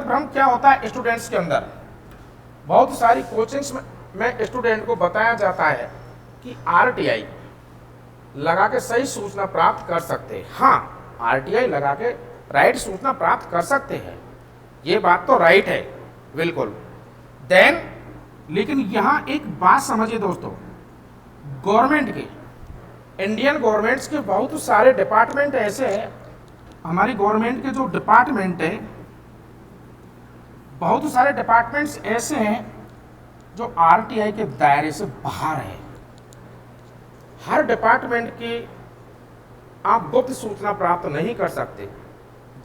भ्रम क्या होता है स्टूडेंट्स के अंदर, बहुत सारी कोचिंग्स में स्टूडेंट को बताया जाता है कि आरटीआई लगा के सही सूचना प्राप्त कर सकते हैं। हाँ, आरटीआई लगा के राइट सूचना प्राप्त कर सकते हैं, ये बात तो राइट है बिल्कुल। देन लेकिन यहां एक बात समझिए दोस्तों, गवर्नमेंट के, इंडियन गवर्नमेंट्स के बहुत सारे डिपार्टमेंट ऐसे हैं, हमारी गवर्नमेंट के जो डिपार्टमेंट है, बहुत सारे डिपार्टमेंट्स ऐसे हैं जो आरटीआई के दायरे से बाहर है। हर डिपार्टमेंट की आप गुप्त सूचना प्राप्त नहीं कर सकते,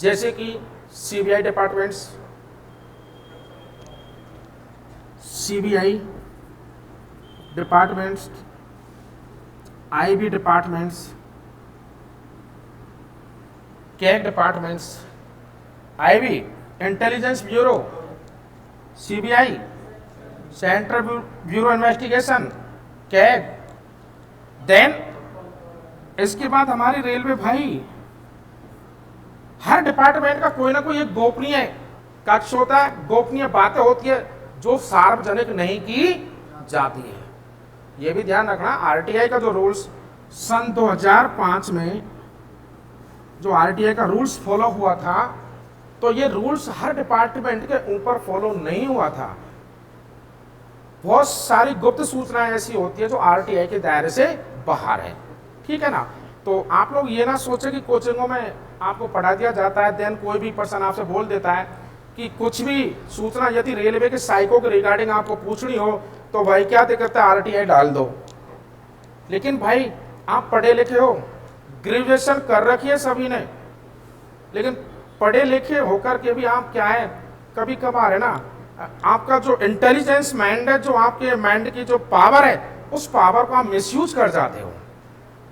जैसे कि CBI departments, CBI departments, IB departments, CAG departments, IB intelligence bureau, CBI central bureau investigation, CAG. Then इसके बाद हमारी रेलवे भाई, हर डिपार्टमेंट का कोई ना कोई एक गोपनीय कक्ष होता है, गोपनीय बातें होती है जो सार्वजनिक नहीं की जाती है। ये भी ध्यान रखना, आरटीआई का जो रूल्स सन 2005 में जो आरटीआई का रूल्स फॉलो हुआ था, तो ये रूल्स हर डिपार्टमेंट के ऊपर फॉलो नहीं हुआ था। बहुत सारी गुप्त सूचनाएं ऐसी होती है जो आरटीआई के दायरे से बाहर है, ठीक है ना। तो आप लोग ये ना सोचे कि कोचिंगों में आपको पढ़ा दिया जाता है, देन कोई भी पर्सन आपसे बोल देता है कि कुछ भी सूचना यदि रेलवे के साइको के रिगार्डिंग आपको पूछनी हो तो भाई क्या दिक्कत है, आरटीआई डाल दो। लेकिन भाई आप पढ़े लिखे हो, ग्रेजुएशन कर रखी है सभी ने, लेकिन पढ़े लिखे होकर के भी आप क्या है, कभी कभार है ना, आपका जो इंटेलिजेंस माइंड है, जो आपके माइंड की जो पावर है, उस पावर को आप मिसयूज कर जाते हो।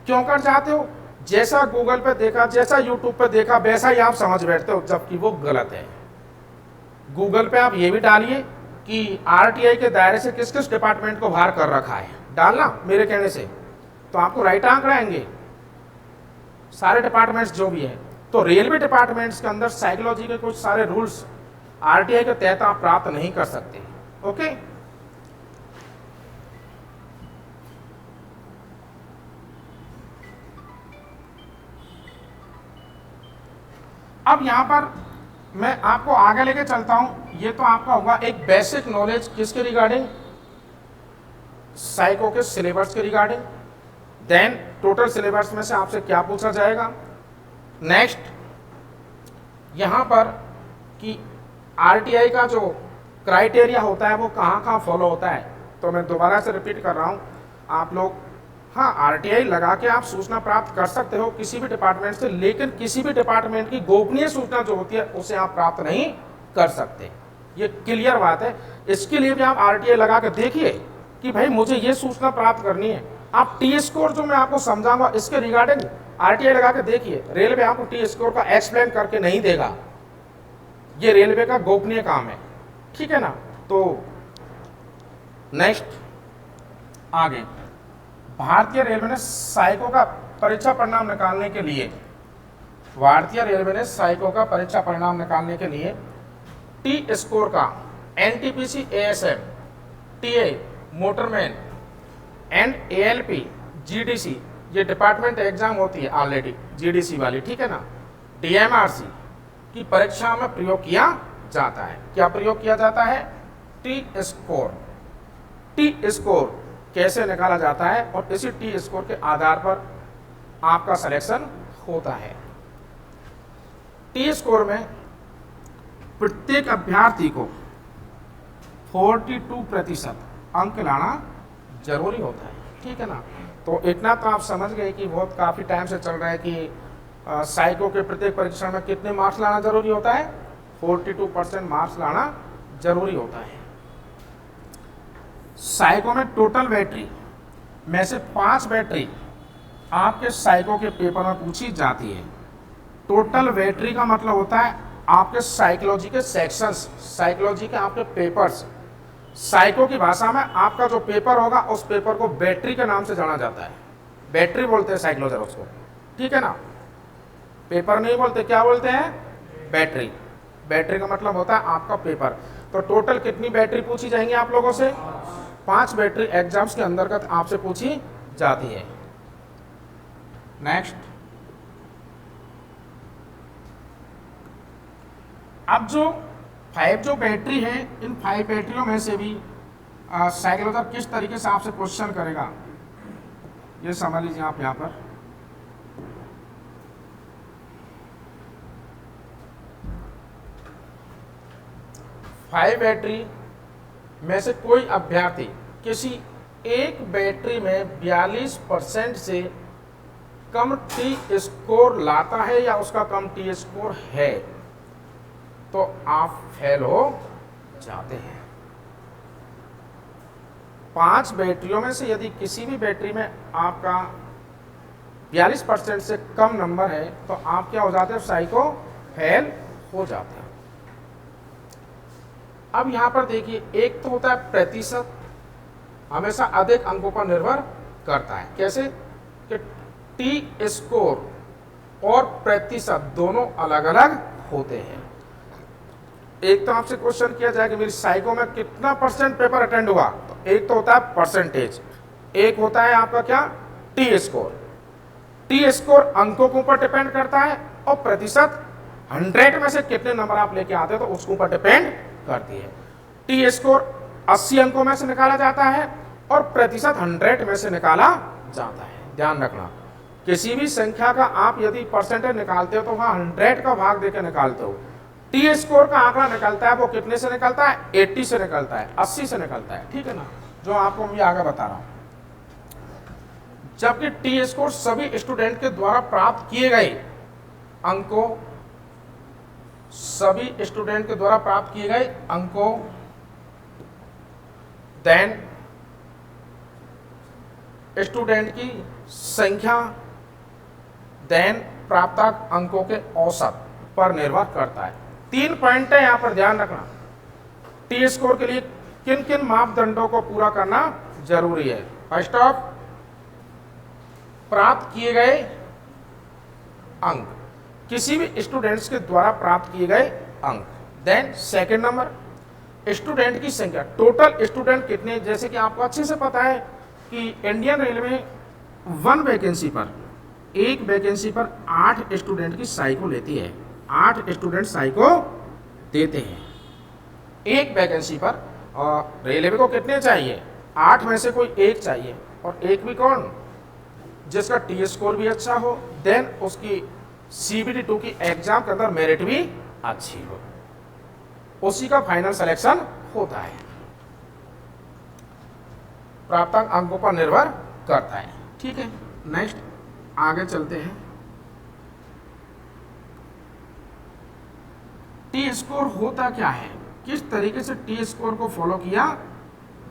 क्यों कर जाते हो? जैसा गूगल पे देखा, जैसा यूट्यूब पे देखा, वैसा ही आप समझ बैठते हो, जबकि वो गलत है। गूगल पे आप ये भी डालिए कि आरटीआई के दायरे से किस किस डिपार्टमेंट को बाहर कर रखा है, डालना मेरे कहने से, तो आपको राइट आंकड़े आएंगे, सारे डिपार्टमेंट्स जो भी है। तो रेलवे डिपार्टमेंट्स के अंदर साइकोलॉजी के कुछ सारे रूल्स आरटीआई के तहत आप प्राप्त नहीं कर सकते, ओके। अब यहां पर मैं आपको आगे लेके चलता हूं। ये तो आपका होगा एक बेसिक नॉलेज किसके रिगार्डिंग, साइको के सिलेबस के रिगार्डिंग। देन टोटल सिलेबस में से आपसे क्या पूछा जाएगा। नेक्स्ट यहां पर कि आरटीआई का जो क्राइटेरिया होता है वो कहाँ कहाँ फॉलो होता है। तो मैं दोबारा से रिपीट कर रहा हूँ, आप लोग, हाँ, आरटीआई लगा के आप सूचना प्राप्त कर सकते हो किसी भी डिपार्टमेंट से, लेकिन किसी भी डिपार्टमेंट की गोपनीय सूचना जो होती है उसे आप प्राप्त नहीं कर सकते, ये क्लियर बात है। इसके लिए भी आप आरटीआई लगा के देखिए कि भाई मुझे ये सूचना प्राप्त करनी है। आप टी स्कोर जो मैं आपको समझाऊंगा इसके रिगार्डिंग आरटीआई लगा के देखिए, रेलवे आपको टी स्कोर का एक्सप्लेन करके नहीं देगा, ये रेलवे का गोपनीय काम है, ठीक है ना। तो नेक्स्ट आगे, भारतीय रेलवे ने सहायकों का परीक्षा परिणाम निकालने के लिए, भारतीय रेलवे ने सहायकों का परीक्षा परिणाम निकालने के लिए टी स्कोर का NTPC, ASM, TA, motorman and ALP, GDC, ये डिपार्टमेंट एग्जाम होती है ऑलरेडी जीडीसी वाली, ठीक है ना, डीएमआरसी की परीक्षा में प्रयोग किया जाता है। क्या प्रयोग किया जाता है? T score. टी स्कोर कैसे निकाला जाता है और इसी टी स्कोर के आधार पर आपका सिलेक्शन होता है। टी स्कोर में प्रत्येक अभ्यर्थी को 42% अंक लाना जरूरी होता है, ठीक है ना। तो इतना तो आप समझ गए कि बहुत काफ़ी टाइम से चल रहा है कि साइको के प्रत्येक परीक्षण में कितने मार्क्स लाना जरूरी होता है? 42% मार्क्स लाना जरूरी होता है। साइको में टोटल बैटरी में से 5 बैटरी आपके साइको के पेपर में पूछी जाती है। टोटल बैटरी का मतलब होता है आपके साइकोलॉजी के सेक्शंस, साइकोलॉजी के आपके पेपर्स। साइको की भाषा में आपका जो पेपर होगा उस पेपर को बैटरी के नाम से जाना जाता है। बैटरी बोलते हैं साइकोलॉजर उसको, ठीक है ना। पेपर नहीं बोलते, क्या बोलते हैं? बैटरी। बैटरी का मतलब होता है आपका पेपर। तो टोटल कितनी बैटरी पूछी जाएंगी आप लोगों से? 5 बैटरी एग्जाम्स के अंतर्गत आपसे पूछी जाती है। नेक्स्ट, अब जो 5 जो बैटरी है, इन 5 बैटरियों में से भी साइकोलॉजर किस तरीके से आपसे क्वेश्चन करेगा ये समझ लीजिए आप यहाँ पर। फाइव बैटरी में से कोई अभ्यर्थी किसी एक बैटरी में 42% से कम टी स्कोर लाता है या उसका कम टी स्कोर है तो आप फेल हो जाते हैं। 5 बैटरियों में से यदि किसी भी बैटरी में आपका 42% से कम नंबर है तो आप क्या हो जाते हैं? साइको फेल हो जाते हैं। अब यहां पर देखिए, एक तो होता है प्रतिशत, हमेशा अधिक अंकों पर निर्भर करता है। कैसे कि टी स्कोर और प्रतिशत दोनों अलग अलग होते हैं। एक तो आपसे क्वेश्चन किया जाए कि मेरी साइको में कितना % पेपर अटेंड हुआ, तो एक तो होता है परसेंटेज, एक होता है आपका क्या? T score. टी स्कोर अंकों के ऊपर डिपेंड करता है और प्रतिशत 100 में से कितने नंबर आप लेके आते हो तो उसके ऊपर डिपेंड करती है। टी स्कोर 80 अंकों में से निकाला जाता है और प्रतिशत 100 में से निकाला जाता है। ध्यान रखना, किसी भी संख्या का आप यदि परसेंटेज निकालते हो तो वहां 100 का भाग देकर निकालते हो। टी स्कोर का आंकड़ा निकलता है वो कितने से निकलता है? 80 से निकलता है, 80 से निकलता है, ठीक है ना, जो आपको मैं आगे बता रहा हूं। जबकि टी स्कोर सभी स्टूडेंट के द्वारा प्राप्त किए गए अंकों, सभी स्टूडेंट के द्वारा प्राप्त किए गए अंकों, देन स्टूडेंट की संख्या, देन प्राप्त अंकों के औसत पर निर्भर करता है। 3 पॉइंट है यहां पर ध्यान रखना। टी स्कोर के लिए किन किन मापदंडों को पूरा करना जरूरी है? फर्स्ट ऑफ, प्राप्त किए गए अंक, किसी भी स्टूडेंट्स के द्वारा प्राप्त किए गए अंक। देन सेकंड नंबर, स्टूडेंट की संख्या, टोटल स्टूडेंट कितने। जैसे कि आपको अच्छे से पता है कि इंडियन रेलवे 1 वैकेंसी पर, एक वैकेंसी पर 8 स्टूडेंट की साइको लेती है। 8 स्टूडेंट साइको देते हैं एक वैकेंसी पर। और रेलवे को कितने चाहिए? 8 में से कोई एक चाहिए, और एक भी कौन? जिसका टी स्कोर भी अच्छा हो, देन उसकी CBT 2 की एग्जाम के अंदर मेरिट भी अच्छी हो, उसी का फाइनल सिलेक्शन होता है। प्राप्त अंकों पर निर्भर करता है, ठीक है। नेक्स्ट आगे चलते हैं। टी स्कोर होता क्या है, किस तरीके से टी स्कोर को फॉलो किया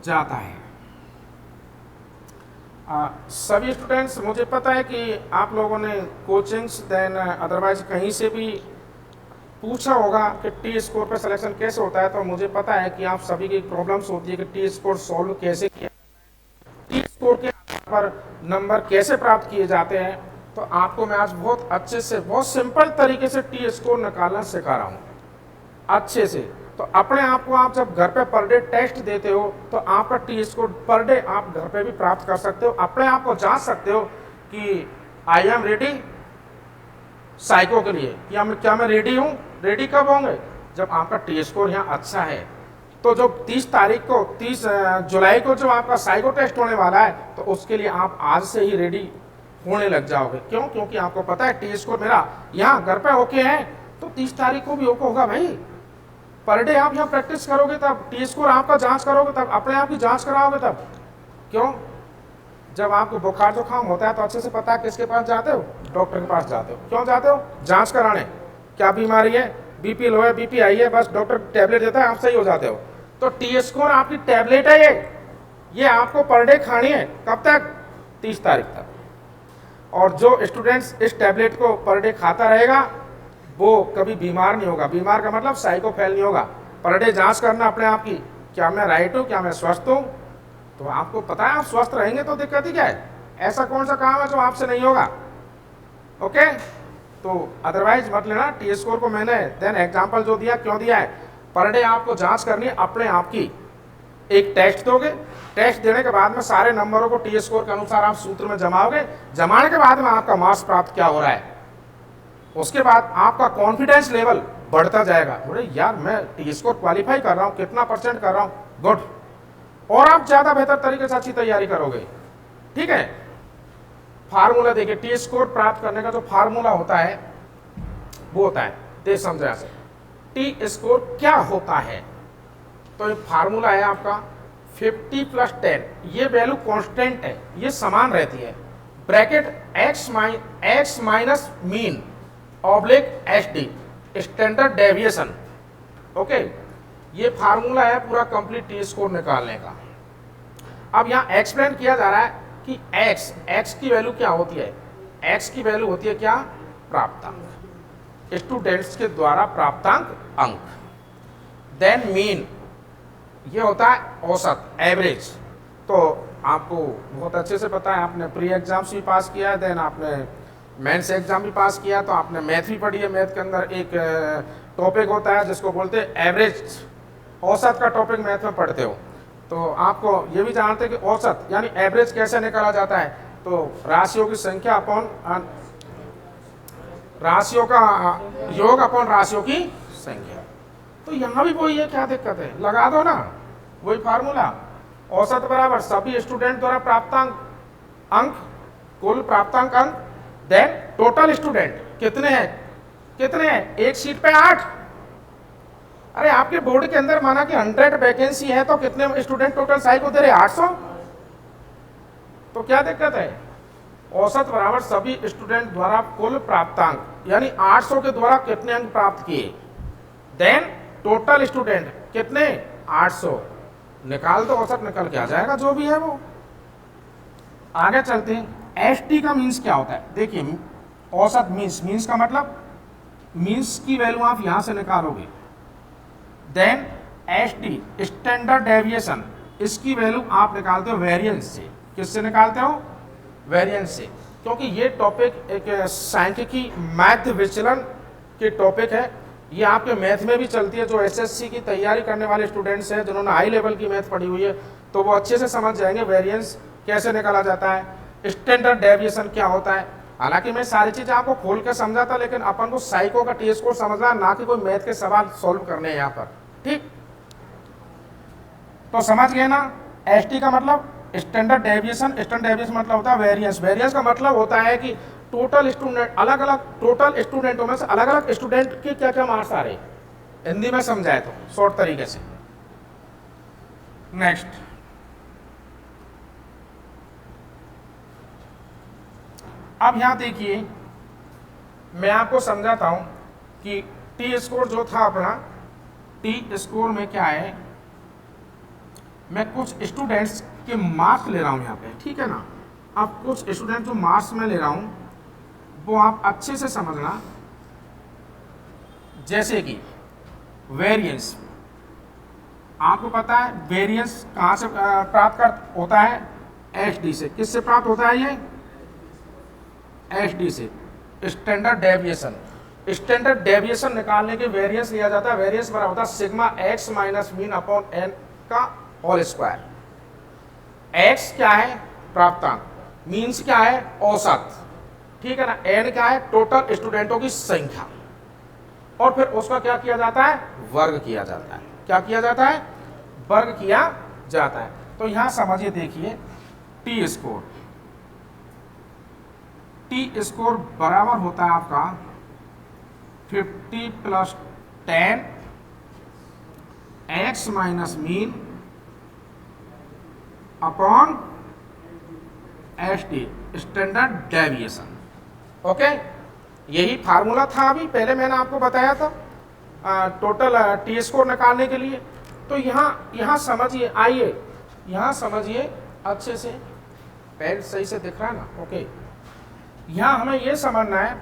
जाता है? सभी स्टूडेंट्स, मुझे पता है कि आप लोगों ने कोचिंग्स देन अदरवाइज कहीं से भी पूछा होगा कि टी स्कोर पे सिलेक्शन कैसे होता है, तो मुझे पता है कि आप सभी की प्रॉब्लम्स होती है कि टी स्कोर सॉल्व कैसे किया, टी स्कोर के आधार पर नंबर कैसे प्राप्त किए जाते हैं। तो आपको मैं आज बहुत अच्छे से, बहुत सिंपल तरीके से टी स्कोर निकालना सिखा रहा हूँ अच्छे से। तो अपने आप को आप जब घर पे पर डे टेस्ट देते हो तो आपका टी स्कोर पर डे आप घर पे भी प्राप्त कर सकते हो, अपने आप को जांच सकते हो कि आई एम रेडी साइको के लिए, क्या मैं रेडी हूँ। रेडी कब होंगे, जब आपका टी स्कोर यहाँ अच्छा है। तो जो 30 तारीख को 30 जुलाई को जो आपका साइको टेस्ट होने वाला है, तो उसके लिए आप आज से ही रेडी होने लग जाओगे। क्यों, क्योंकि आपको पता है टी स्कोर मेरा यहाँ घर पे ओके है, तो 30 तारीख को भी ओके होगा भाई। पर डे आप यहाँ प्रैक्टिस करोगे तब टी स्कोर आपका जांच करोगे, तब अपने आप की जांच कराओगे तब। क्यों, जब आपको बुखार जुकाम होता है तो अच्छे से पता है किसके पास जाते हो, डॉक्टर के पास जाते हो। क्यों जाते हो, जांच कराने, क्या बीमारी है, बीपी लो है, बीपी हाई है, बस डॉक्टर टैबलेट देता है, आप सही हो जाते हो। तो टी स्कोर आपकी टैबलेट है, ये आपको पर डे खानी है। कब तक, 30 तारीख तक। और जो स्टूडेंट्स इस टैबलेट को पर डे खाता रहेगा वो कभी बीमार नहीं होगा। बीमार का मतलब साइको फेल नहीं होगा। पर डे जांच करना अपने आप की, क्या मैं राइट हूँ, क्या मैं स्वस्थ हूँ। तो आपको पता है आप स्वस्थ रहेंगे तो दिक्कत ही क्या है, ऐसा कौन सा काम है जो आपसे नहीं होगा। ओके, तो अदरवाइज मत लेना। टी स्कोर को मैंने देन एग्जांपल जो दिया, क्यों दिया है, पर डे आपको जांच करनी है अपने आप की। एक टेस्ट दोगे, टेस्ट देने के बाद में सारे नंबरों को टी स्कोर के अनुसार आप सूत्र में जमाओगे, जमाने के बाद में आपका मार्क्स प्राप्त क्या हो रहा है, उसके बाद आपका कॉन्फिडेंस लेवल बढ़ता जाएगा। बोले यार मैं टी स्कोर क्वालिफाई कर रहा हूँ, कितना परसेंट कर रहा हूँ, गुड। और आप ज्यादा बेहतर तरीके से अच्छी तैयारी करोगे। ठीक है, फार्मूला देखिए, टी स्कोर प्राप्त करने का जो फार्मूला होता है वो होता है, देख समझा से टी स्कोर क्या होता है। तो ये फार्मूला है आपका 50 + 10, ये वैल्यू कांस्टेंट है, ये समान रहती है। Bracket x minus mean oblique SD standard deviation. Okay, ये फार्मूला है पूरा कंप्लीट टी स्कोर निकालने का। अब यहाँ एक्सप्लेन किया जा रहा है कि एक्स की वैल्यू क्या होती है। एक्स की वैल्यू होती है क्या, प्राप्तांक, स्टूडेंट्स के द्वारा प्राप्तांक अंक। देन मीन, ये होता है औसत, एवरेज। तो आपको बहुत अच्छे से पता है, आपने प्री एग्जाम्स भी पास किया है, देन आपने मेंस एग्जाम भी पास किया, तो आपने मैथ भी पढ़ी है। मैथ के अंदर एक टॉपिक होता है जिसको बोलते हैं एवरेज, औसत का टॉपिक मैथ में पढ़ते हो। तो आपको ये भी जानते हैं कि औसत यानी एवरेज कैसे निकाला जाता है। तो राशियों की संख्या अपॉन राशियों का योग अपॉन राशियों की संख्या। तो यहाँ भी वही है, क्या दिक्कत है, लगा दो ना वही फार्मूला। औसत बराबर सभी स्टूडेंट द्वारा प्राप्तांक अंक, कुल प्राप्तांक अंक, देन टोटल स्टूडेंट कितने हैं, एक सीट पे 8। अरे आपके बोर्ड के अंदर माना कि 100 वैकेंसी है, तो कितने स्टूडेंट टोटल साइको दे रहे, 800। तो क्या दिक्कत है, औसत बराबर सभी स्टूडेंट द्वारा कुल प्राप्तांक, यानी 800 के द्वारा कितने अंक प्राप्त किए, देन टोटल स्टूडेंट कितने, 800। निकाल दो, औसत निकल के आ जाएगा जो भी है वो। आगे चलते हैं, एसटी का मीन्स क्या होता है। देखिए औसत मीन्स का मतलब मीन्स की वैल्यू आप यहां से निकालोगे। देन एसटी स्टैंडर्ड डेविएशन, इसकी वैल्यू आप निकालते हो वेरिएंस से। किससे निकालते हो, वेरिएंस से। क्योंकि ये टॉपिक एक सांख्यिकी मैथ विचलन के टॉपिक है। ये आपके मैथ में भी चलती है। जो एसएससी की तैयारी करने वाले स्टूडेंट्स हैं जिन्होंने हाई लेवल की मैथ पढ़ी हुई है, तो वो अच्छे से समझ जाएंगे वेरिएंस कैसे निकाला जाता है, स्टैंडर्ड डेविएशन क्या होता है। हालांकि मैं सारी चीजें आपको खोल के समझाता, लेकिन अपन को साइको का टी स्कोर समझना, ना कि कोई मैथ के सवाल सॉल्व करने हैं यहाँ पर। ठीक, तो समझ गए ना। एसटी का मतलब स्टैंडर्ड डेविएशन, स्टैंडर्ड डेविएशन मतलब होता है वेरिएंस। वेरिएंस का मतलब होता है कि टोटल स्टूडेंट, अलग अलग टोटल स्टूडेंटों में से अलग अलग स्टूडेंट के क्या क्या मार्क्स आ रहे हैं, हिंदी में समझाए तो शॉर्ट तरीके से। नेक्स्ट, अब यहां देखिए मैं आपको समझाता हूं कि टी स्कोर जो था अपना, टी स्कोर में क्या है, मैं कुछ स्टूडेंट्स के मार्क्स ले रहा हूं यहाँ पे, ठीक है ना। अब कुछ स्टूडेंट जो मार्क्स में ले रहा हूं वो आप अच्छे से समझना। जैसे कि वेरिएंस, आपको पता है वेरिएंस कहाँ से प्राप्त कर होता है? एचडी से। किससे प्राप्त होता है ये? एचडी से, स्टैंडर्ड डेविएशन। स्टैंडर्ड डेविएशन निकालने के वेरिएंस लिया जाता है, वेरिएंस बराबर होता है sigma x minus mean upon n का होल स्क्वायर। एक्स क्या है? प्राप्तांक। मीन्स क्या है? औसत, ठीक है ना। एन क्या है? टोटल स्टूडेंटों की संख्या। और फिर उसका क्या किया जाता है? वर्ग किया जाता है। क्या किया जाता है? वर्ग किया जाता है। तो यहां समझिए, देखिए टी स्कोर, टी स्कोर बराबर होता है आपका 50 plus 10 x minus mean upon H T, standard deviation. Okay, यही फार्मूला था, अभी पहले मैंने आपको बताया था टोटल टी स्कोर निकालने के लिए। तो यहाँ समझिए, आइए यहाँ समझिए अच्छे से, पेन सही से दिख रहा है ना? ओके, यहाँ हमें ये समझना है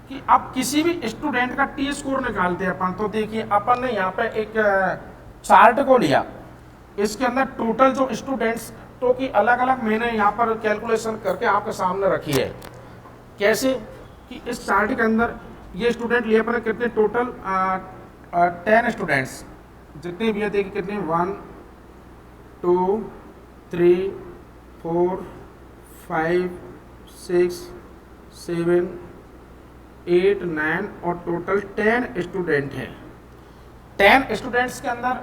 कि अब किसी भी स्टूडेंट का टी स्कोर निकालते हैं अपन। तो देखिए अपन ने यहाँ पे एक चार्ट को लिया, इसके अंदर टोटल जो स्टूडेंट्स तो की अलग अलग मैंने यहाँ पर कैलकुलेशन करके आपके सामने रखी है। कैसे कि इस चार्ट के अंदर ये स्टूडेंट लिए अपने कितने टोटल 10 स्टूडेंट्स जितने भी है, देखिए कितने 1 2 3 4 5 6 7 8 9 और टोटल 10 स्टूडेंट हैं। 10 स्टूडेंट्स के अंदर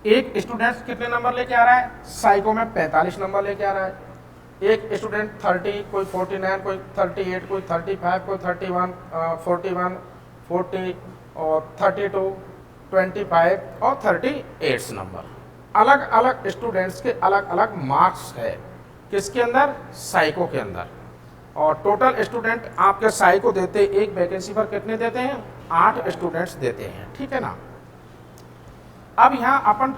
एक स्टूडेंट कितने नंबर लेके आ रहा है? साइको में 45 नंबर लेके आ रहा है। एक स्टूडेंट 30, कोई 49, कोई 38, कोई 35, कोई 31, 41, 40 और 32, 25 और 38 नंबर। अलग अलग स्टूडेंट्स के अलग अलग मार्क्स है। किसके अंदर? साइको के अंदर। और टोटल स्टूडेंट आपके साइको देते, एक वैकेंसी पर कितने देते हैं? 8 स्टूडेंट्स देते हैं, ठीक है ना। अब यहाँ अपन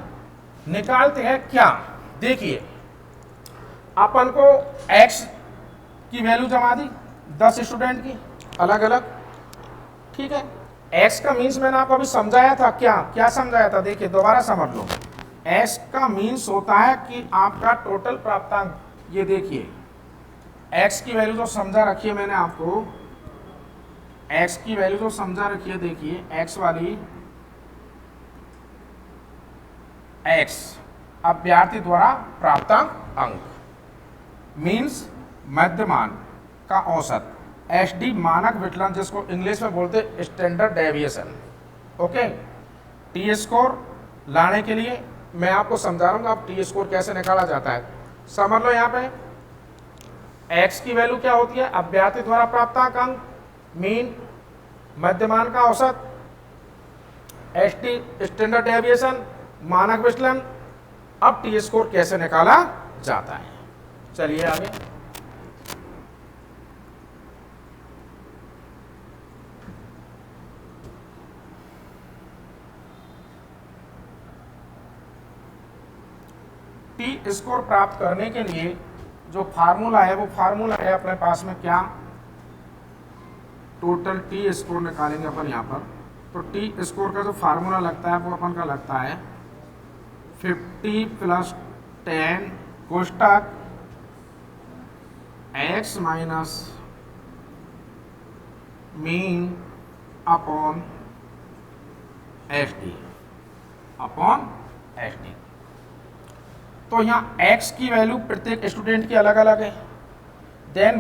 निकालते हैं क्या? देखिए अपन को x की वैल्यू जमा दी 10 स्टूडेंट की अलग अलग, ठीक है। x का मीन्स मैंने आपको अभी समझाया था। क्या समझाया था? देखिए दोबारा समझ लो। x का मीन्स होता है कि आपका टोटल प्राप्तांक। ये देखिए x की वैल्यू जो समझा रखी है मैंने आपको, x की वैल्यू जो समझा रखी है, देखिए x वाली, x अभ्यर्थी द्वारा प्राप्तांक अंक, मीन्स मध्यमान का औसत, एच डी मानक विचलन जिसको इंग्लिश में बोलते हैं standard deviation. Okay, T score लाने के लिए मैं आपको समझा रहा हूँ अब टी स्कोर कैसे निकाला जाता है। समझ लो यहाँ पे x की वैल्यू क्या होती है? अभ्यर्थी द्वारा प्राप्तांक अंक, मीन मध्यमान का औसत, एच टी स्टैंडर्ड डेविएशन मानक विचलन। अब टी स्कोर कैसे निकाला जाता है, चलिए आगे। टी स्कोर प्राप्त करने के लिए जो फार्मूला है वो फार्मूला है अपने पास में क्या? टोटल टी स्कोर निकालेंगे अपन यहाँ पर। तो टी स्कोर का जो फार्मूला लगता है वो अपन का लगता है 50 plus 10 कोष्टक x minus mean upon H D upon H D. तो यहाँ x की वैल्यू प्रत्येक स्टूडेंट की अलग अलग है। देन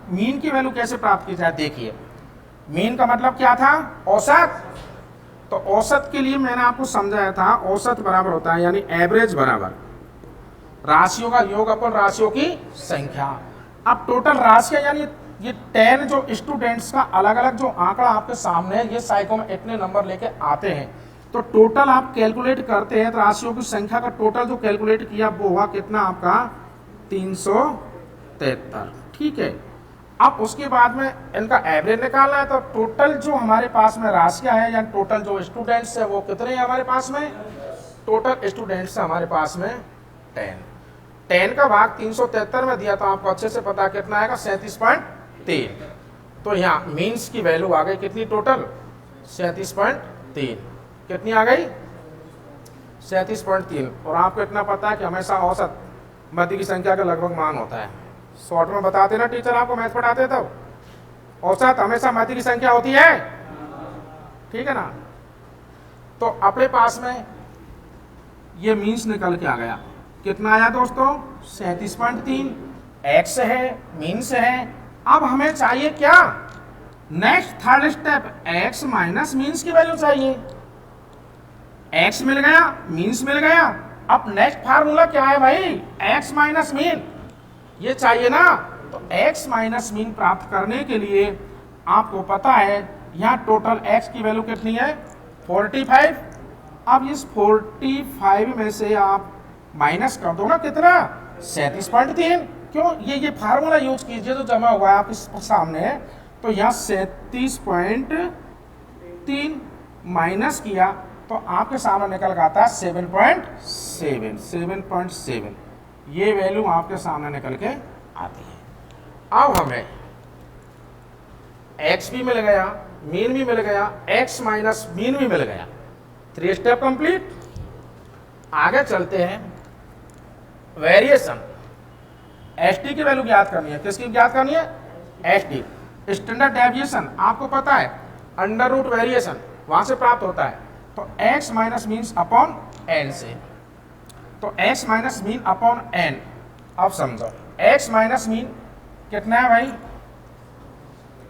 मीन की वैल्यू कैसे प्राप्त की जाए? देखिए मीन का मतलब क्या था? औसत। तो औसत के लिए मैंने आपको समझाया था, औसत बराबर होता है यानी एवरेज बराबर राशियों का योग अपन राशियों की संख्या। अब टोटल राशियां यानी ये 10 जो स्टूडेंट्स का अलग अलग जो आंकड़ा आपके सामने है, ये साइको में इतने नंबर लेके आते हैं। तो टोटल आप कैलकुलेट करते हैं तो राशियों की संख्या का टोटल जो कैलकुलेट किया वो हुआ कितना आपका? 373, ठीक है। अब उसके बाद में इनका एवरेज निकालना है। तो टोटल जो हमारे पास में राशियां है या टोटल जो स्टूडेंट्स है वो कितने हैं हमारे पास में? टोटल स्टूडेंट्स हमारे पास में 10 का भाग 373 में दिया तो आपको अच्छे से पता कितना आएगा? 37.3। तो यहाँ मीन्स की वैल्यू आ गई कितनी? टोटल 37.3। 3, कितनी आ गई 37.3। और आपको इतना पता है कि हमेशा औसत मध्य की संख्या का लगभग मान होता है। शॉर्ट में बताते ना टीचर आपको मैथ पढ़ाते तब, औसत हमेशा मध्य की संख्या होती है, ठीक है ना। तो अपने पास में ये मीन्स निकल के आ गया, कितना आया दोस्तों 37.3, एक्स है मीन्स है। अब हमें चाहिए क्या, next third step, x minus means की वैल्यू चाहिए। एक्स मिल गया, मीन्स मिल गया, अब नेक्स्ट फार्मूला क्या है भाई, एक्स माइनस मीन, ये चाहिए ना। तो एक्स माइनस मीन प्राप्त करने के लिए आपको पता है यहाँ टोटल एक्स की वैल्यू कितनी है 45। अब इस 45 में से आप माइनस कर दो ना कितना 37.3। क्यों, ये फार्मूला यूज कीजिए जो जमा हुआ है आप इस सामने। तो यहाँ 37.3 माइनस किया तो आपके सामने निकल के आता है 7.7। ये वैल्यू आपके सामने निकल के आती है। अब हमें x भी मिल गया, मीन भी मिल गया, x माइनस मीन भी मिल गया। 3 स्टेप कंप्लीट। आगे चलते हैं, वेरिएशन, एस टी की वैल्यू ज्ञात करनी है। किसकी ज्ञात करनी है, एस टी। स्टैंडर्ड डेविएशन आपको पता है अंडर रूट वेरिएशन वहां से प्राप्त होता है। तो x minus means upon n से, तो x minus mean upon n. अब समझो x माइनस मीन कितना है भाई,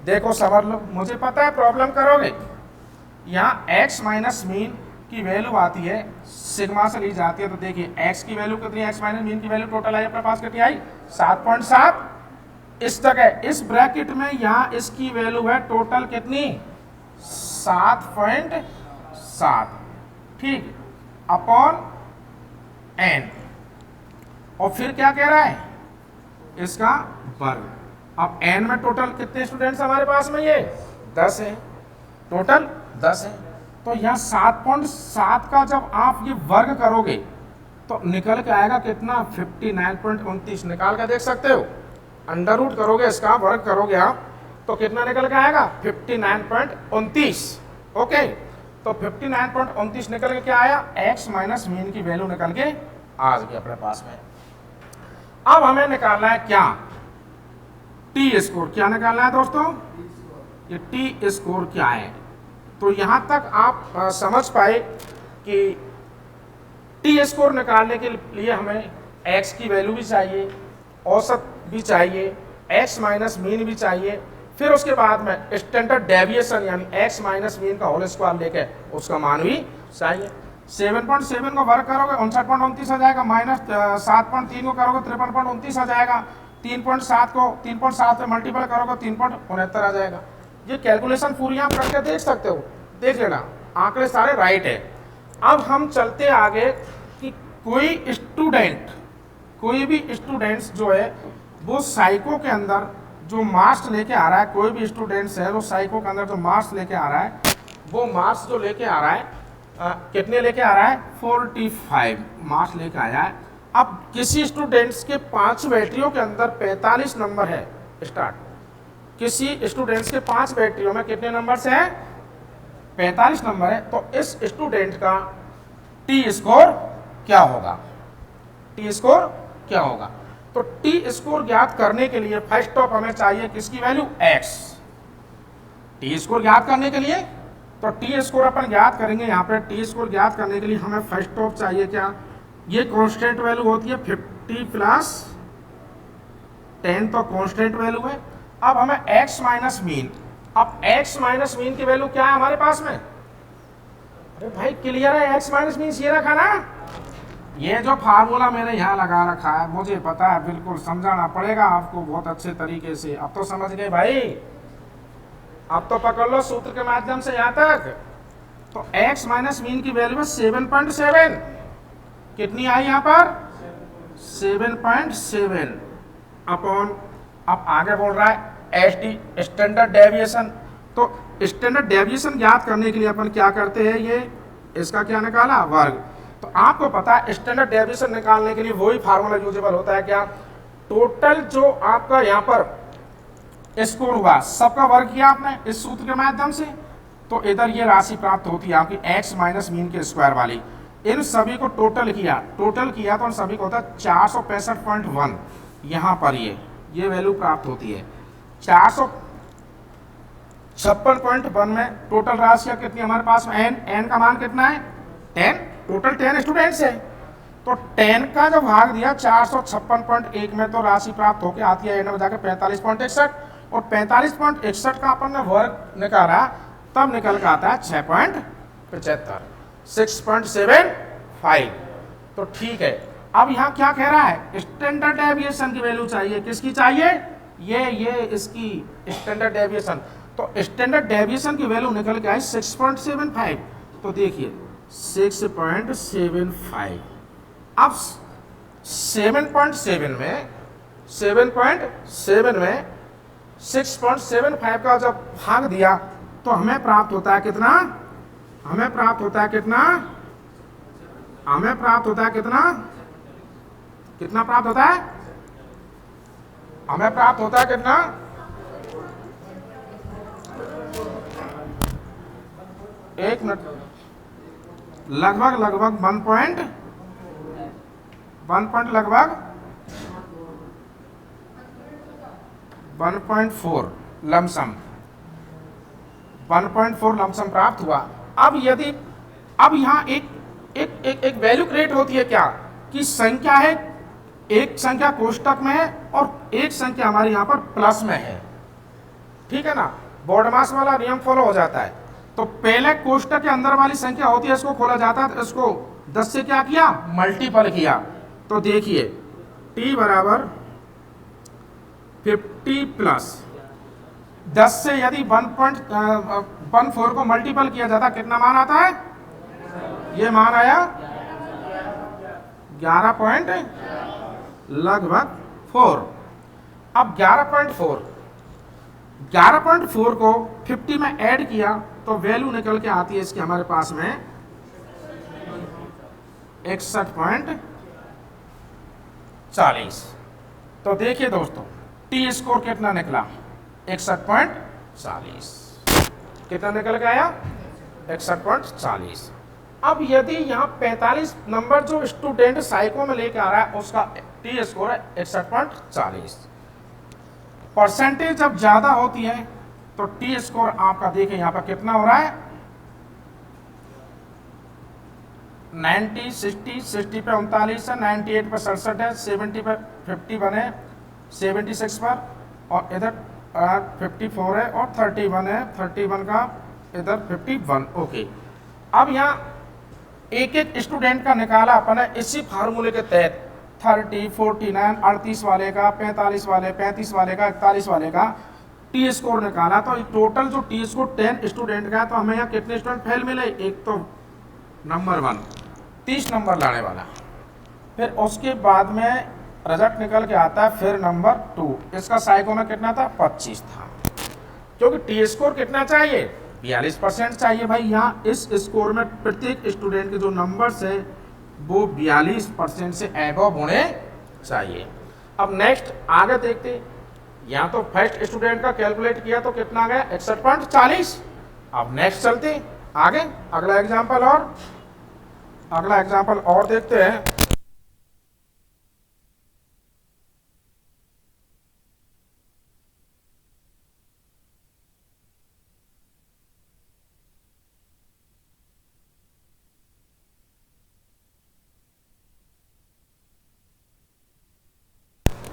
देखो समझ लो, मुझे पता है प्रॉब्लम करोगे। यहाँ x माइनस मीन की वैल्यू आती है सिग्मा से ली जाती है। तो देखिए x की वैल्यू कितनी है, x माइनस मीन की वैल्यू टोटल आई अपने पास कितनी आई 7.7। इस जगह इस ब्रैकेट में यहाँ इसकी वैल्यू है टोटल कितनी 7.7, ठीक, अपॉन n। और फिर क्या कह रहा है, इसका वर्ग। अब n में टोटल कितने स्टूडेंट्स हमारे पास में, ये 10 है, टोटल 10 है। तो यहाँ 7.7 का जब आप ये वर्ग करोगे तो निकल के आएगा कितना 59.29। निकाल के देख सकते हो, अंडर रूट करोगे इसका वर्ग करोगे आप तो कितना निकल के आएगा 59.29। ओके, तो 59.29 निकल के क्या आया, x माइनस मीन की वैल्यू निकल के आ गई अपने पास में। अब हमें निकालना है क्या, टी स्कोर। क्या निकालना है दोस्तों, ये टी स्कोर क्या है। तो यहां तक आप समझ पाए कि टी स्कोर निकालने के लिए हमें x की वैल्यू भी चाहिए, औसत भी चाहिए, x माइनस मीन भी चाहिए, फिर उसके बाद में स्टैंडर्ड डेविएशन यानी x माइनस मीन का होल स्क्वायर लेके उसका मान भी चाहिए। 7.7 को वर्ग करोगे 59.29 आ जाएगा, माइनस 7.3 को करोगे 53.29 आ जाएगा, 3.7 को 3.7 से मल्टीपल करोगे 3.69 आ जाएगा। ये कैलकुलेशन पूरी आप करके देख सकते हो, देख लेना, आंकड़े सारे राइट है। अब हम चलते आगे कि कोई भी स्टूडेंट्स जो है वो साइको के अंदर जो मार्क्स लेके आ रहा है, कोई भी स्टूडेंट्स है वो साइको के अंदर जो मार्क्स लेके आ रहा है, वो मार्क्स जो लेके आ रहा है कितने लेके आ रहा है 45 मार्क्स लेके आया है। अब किसी स्टूडेंट्स के 5 बैटरियों के अंदर 45 नंबर है स्टार्ट, किसी स्टूडेंट्स के 5 बैटरियों में कितने नंबर से है 45 नंबर है। तो इस स्टूडेंट का टी स्कोर क्या होगा, टी स्कोर क्या होगा। तो टी स्कोर ज्ञात करने के लिए फर्स्ट ऑफ हमें चाहिए किसकी वैल्यू x। टी स्कोर ज्ञात करने के लिए तो टी स्कोर अपन ज्ञात करेंगे। यहाँ पे टी स्कोर ज्ञात करने के लिए हमें फर्स्ट ऑफ चाहिए क्या, ये कांस्टेंट वैल्यू होती है 50 प्लस 10, तो कांस्टेंट वैल्यू है। अब हमें x माइनस मीन, अब x माइनस मीन की वैल्यू क्या है हमारे पास में, अरे भाई क्लियर है, x माइनस मीन ये रखा ना, ये जो फार्मूला मैंने यहाँ लगा रखा है मुझे पता है, बिल्कुल समझाना पड़ेगा आपको बहुत अच्छे तरीके से। अब तो समझ गए भाई, अब तो पकड़ लो सूत्र के माध्यम से यहाँ तक। तो x माइनस मीन की वैल्यू है 7.7, कितनी आई यहाँ पर 7.7 अपॉन, अब आगे बोल रहा है एस टी स्टैंडर्ड डेविएशन। तो स्टैंडर्ड डेविएशन ज्ञात करने के लिए अपन क्या करते हैं, ये इसका क्या निकाला वर्ग। तो आपको पता है स्टैंडर्ड डेविएशन निकालने के लिए वही फार्मूला यूजेबल होता है क्या, टोटल जो आपका यहाँ पर स्कोर हुआ सबका वर्ग किया आपने इस सूत्र के माध्यम से, तो इधर ये राशि प्राप्त होती है आपकी x माइनस मीन के स्क्वायर वाली। इन सभी को टोटल किया तो इन सभी को होता है 465.1। यहाँ पर ये वैल्यू प्राप्त होती है 456.1 में। टोटल राशियाँ कितनी हमारे पास में n का मान कितना है 10, टोटल 10 स्टूडेंट्स है। तो 10 का जो भाग दिया 456.1 में तो राशि प्राप्त होकर आती है n में जाकर 45.61, और 45.61 का अपन ने वर्ग निकाला तब निकल के आता है 6.75, 6.75। तो ठीक है, अब यहाँ क्या कह रहा है, स्टैंडर्ड डेविएशन की वैल्यू चाहिए। किसकी चाहिए, ये इसकी स्टैंडर्ड डेविएशन। तो स्टैंडर्ड डेविएशन की वैल्यू निकल के आई 6.75। तो देखिए 6.75। अब 7.7 में 6.75 का जब भाग दिया तो हमें प्राप्त होता है कितना, हमें प्राप्त होता है कितना प्राप्त होता है कितना एक मिनट, लगभग 1.4 लमसम 1.4 लमसम प्राप्त हुआ। अब यहाँ एक वैल्यू क्रिएट होती है क्या, कि संख्या है, एक संख्या कोष्टक में है और एक संख्या हमारी यहाँ पर प्लस में है, ठीक है ना। बॉडमास वाला नियम फॉलो हो जाता है। तो पहले कोष्टक के अंदर वाली संख्या होती है, इसको खोला जाता है, तो इसको 10 से क्या किया, मल्टीपल किया। तो देखिए t बराबर 50 प्लस 10 से यदि 1.14 को मल्टीपल किया जाता कितना मान आता है, ये मान आया 11 पॉइंट लगभग 4। अब 11.4 को 50 में ऐड किया तो वैल्यू निकल के आती है इसकी हमारे पास में 61.40। तो देखिए दोस्तों टी स्कोर कितना निकला, 61.40। कितना निकल के आया, 61.40। अब यदि यहाँ 45 नंबर जो स्टूडेंट साइको में लेके आ रहा है उसका टी स्कोर है 61.40। परसेंटेज जब ज्यादा होती है तो टी स्कोर आपका देखिए यहाँ पर कितना हो रहा है, 90, 60 पे 39 है, 98 पे 67 है, 70 पे 51 है, 76 पर, और इधर 54 है और 31 है, 31 का इधर 51। ओके, अब यहाँ एक स्टूडेंट का निकाला अपन है इसी फार्मूले के तहत, 30, 49, 38 वाले का, 45 वाले, 35 वाले का, 41 वाले का टी स्कोर निकाला। तो टोटल जो टी स्कोर 10 स्टूडेंट का है, तो हमें यहाँ कितने स्टूडेंट फेल मिले, एक तो नंबर 1 30 नंबर लाने वाला, फिर उसके बाद में रिजल्ट निकल के आता है फिर नंबर 2, इसका साइको में कितना था, 25 था। क्योंकि टी स्कोर कितना चाहिए, 42% चाहिए भाई। यहाँ इस स्कोर में प्रत्येक स्टूडेंट के जो नंबर्स है वो 42% से एबव होने चाहिए। अब नेक्स्ट आगे देखते, यहाँ तो फर्स्ट स्टूडेंट का कैलकुलेट किया तो कितना आ गया, 61.40। अब नेक्स्ट चलते आगे, अगला एग्जाम्पल और देखते हैं।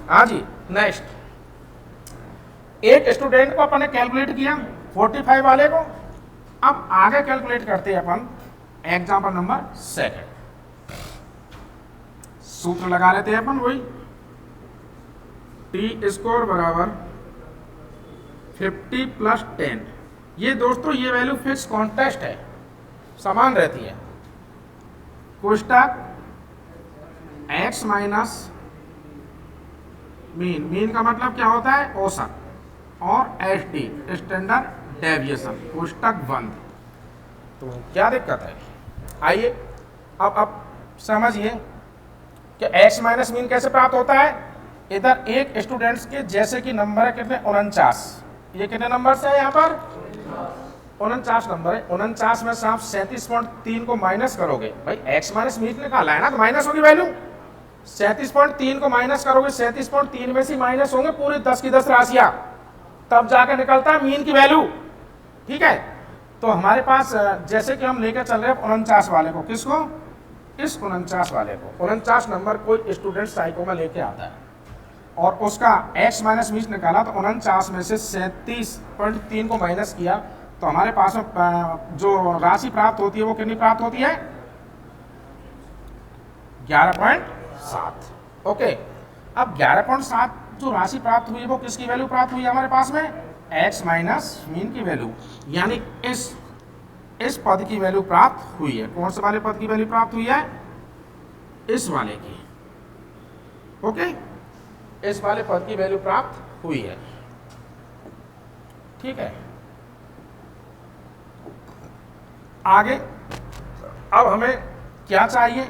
हाँ जी, नेक्स्ट एक स्टूडेंट को अपन ने कैलकुलेट किया 45 वाले को। अब आगे कैलकुलेट करते हैं अपन एग्जाम्पल नंबर 2। सूत्र लगा लेते हैं अपन वही, टी स्कोर बराबर 50 प्लस 10। ये दोस्तों ये वैल्यू फिक्स कॉन्टेस्ट है, समान रहती है। कोष्टक x माइनस मीन का मतलब क्या होता है, औसत, और ST स्टैंडर्ड डेविएशन, कोष्टक बंद। तो क्या दिक्कत है, आइए अब समझिए कि x माइनस मीन कैसे प्राप्त होता है। इधर एक स्टूडेंट्स के जैसे कि नंबर है कितने, 49, ये कितने नंबर है यहाँ पर 49 नंबर है, 49 में से आप 37.3 को माइनस करोगे, भाई x माइनस मीन निकाला है ना, तो माइनस होगी वैल्यू। 37.3 को माइनस करोगे, 37.3 में से माइनस होंगे पूरे 10 की 10 राशियां, तब जाके निकलता है मीन की वैल्यू। ठीक है, तो हमारे पास जैसे कि हम लेकर चल रहे हैं 49 वाले को, किसको, इस 49 वाले को, 49 नंबर कोई स्टूडेंट साइको में लेके आता है और उसका x माइनस मीन निकाला, तो 49 में से 37.3 को माइनस किया, तो हमारे पास में जो राशि प्राप्त होती है वो कितनी प्राप्त होती है, 11.7। ओके, अब 11.7 जो राशि प्राप्त हुई है वो किसकी वैल्यू प्राप्त हुई है हमारे पास में, x माइनस मीन की वैल्यू, यानी इस पद की वैल्यू प्राप्त हुई है। कौन से वाले पद की वैल्यू प्राप्त हुई है, इस वाले की। ओके, इस वाले पद की वैल्यू प्राप्त हुई है। ठीक है, आगे अब हमें क्या चाहिए,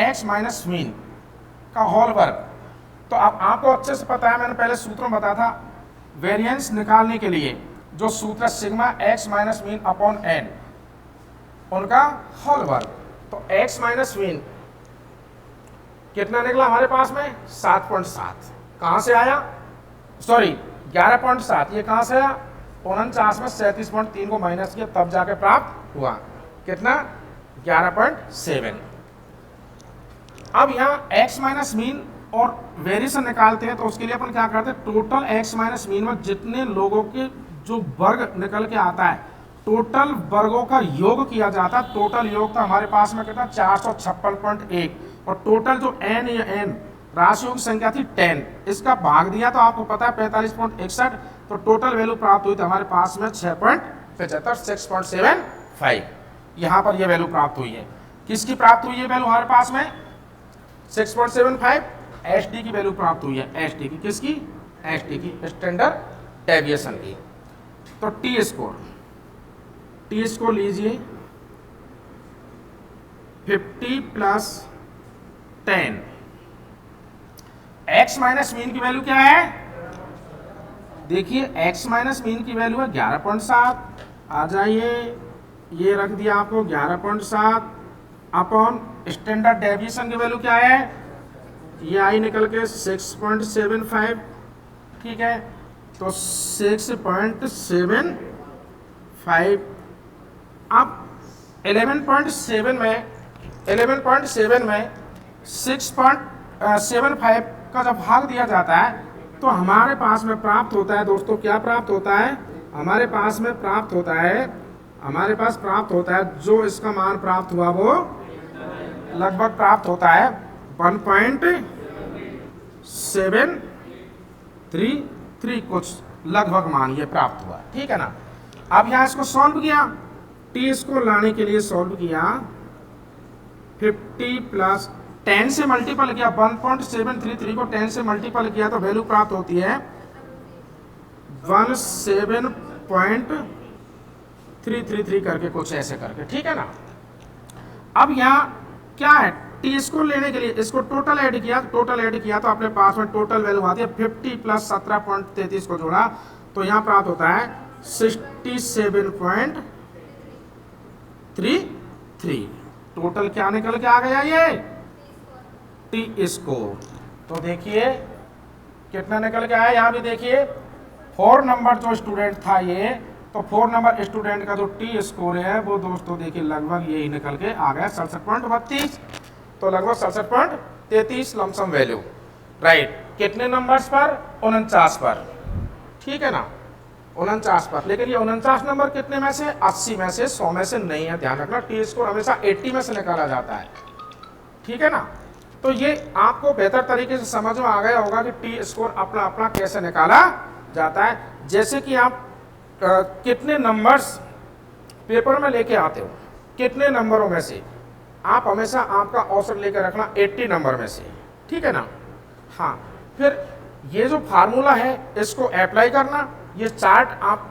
x माइनस मीन का होल वर्ग। तो अब आपको अच्छे से पता है, मैंने पहले सूत्र में बताया था, वेरिएंस निकालने के लिए जो सूत्र sigma x minus mean upon n, उनका होल वर्ग। तो x माइनस मीन कितना निकला हमारे पास में, 7.7। कहां से आया, सॉरी 11.7, ये कहां से आया, 49 में 37.3 को माइनस किया तब जाके प्राप्त हुआ, कितना, 11.7। अब यहाँ x माइनस मीन और वेरिएशन निकालते हैं, तो उसके लिए अपन क्या करते हैं, टोटल x माइनस मीन में जितने लोगों के जो वर्ग निकल के आता है, टोटल वर्गों का योग किया जाता है। टोटल योग था हमारे पास में कितना, 456.1, और टोटल जो n या n राशियों की संख्या थी 10, इसका भाग दिया तो आपको पता है 45.61, तो टोटल वैल्यू प्राप्त हुई थी हमारे पास में 6.75, 6.75। यहाँ पर यह वैल्यू प्राप्त हुई है, किसकी प्राप्त हुई है वैल्यू हमारे पास में, 6.75, एसडी की वैल्यू प्राप्त हुई है, एसडी की, किसकी, एसडी की, स्टैंडर्ड डेविएशन की। तो टी स्कोर लीजिए 50 प्लस 10, x माइनस मीन की वैल्यू क्या है, देखिए x माइनस मीन की वैल्यू है 11.7, आ जाइए, ये रख दिया आपको 11.7 अपॉन स्टैंडर्ड डेविएशन की वैल्यू क्या है, ये आई निकल के 6.75। ठीक है, तो 6.75, अब 11.7 में 6.75 का जब भाग दिया जाता है, तो हमारे पास में प्राप्त होता है दोस्तों, क्या प्राप्त होता है, हमारे पास प्राप्त होता है जो इसका मान प्राप्त हुआ वो लगभग प्राप्त होता है 1.733 कुछ लगभग मान ये प्राप्त हुआ। ठीक है ना, अब यहाँ इसको सॉल्व किया, टी इसको लाने के लिए सॉल्व किया, 50 प्लस 10 से मल्टीपल किया, 1.733 को 10 से मल्टीपल किया तो वैल्यू प्राप्त होती है 17.333 करके कुछ ऐसे करके। ठीक है ना, अब यहाँ क्या है, टी स्कोर लेने के लिए इसको टोटल ऐड किया तो अपने पास में टोटल वैल्यू आती है 50 प्लस 17.33 को जोड़ा तो यहाँ प्राप्त होता है 67.33। टोटल क्या निकल के आ गया ये, टी स्कोर। तो देखिए कितना निकल के आया, यहाँ भी देखिए 4 नंबर जो स्टूडेंट था ये, तो 4 नंबर स्टूडेंट का जो टी स्कोर है वो दोस्तों देखिए लगभग यही निकल के आ गया 67.32, तो लगभग 67.33 लमसम वैल्यू, राइट। कितने नंबर्स पर, 49 पर। ठीक है ना, 49 पर, लेकिन ये 49 नंबर कितने में से, 80 में से, 100 में से नहीं है, ध्यान रखना। टी स्कोर हमेशा 80 में से निकाला जाता है। ठीक है ना, तो ये आपको बेहतर तरीके से समझ में आ गया होगा कि टी स्कोर अपना अपना कैसे निकाला जाता है। जैसे कि आप कितने नंबर्स पेपर में लेके आते हो, कितने नंबरों में से, आप हमेशा आपका औसत लेकर रखना 80 नंबर में से। ठीक है ना, हाँ। फिर ये जो फार्मूला है इसको अप्लाई करना, ये चार्ट आप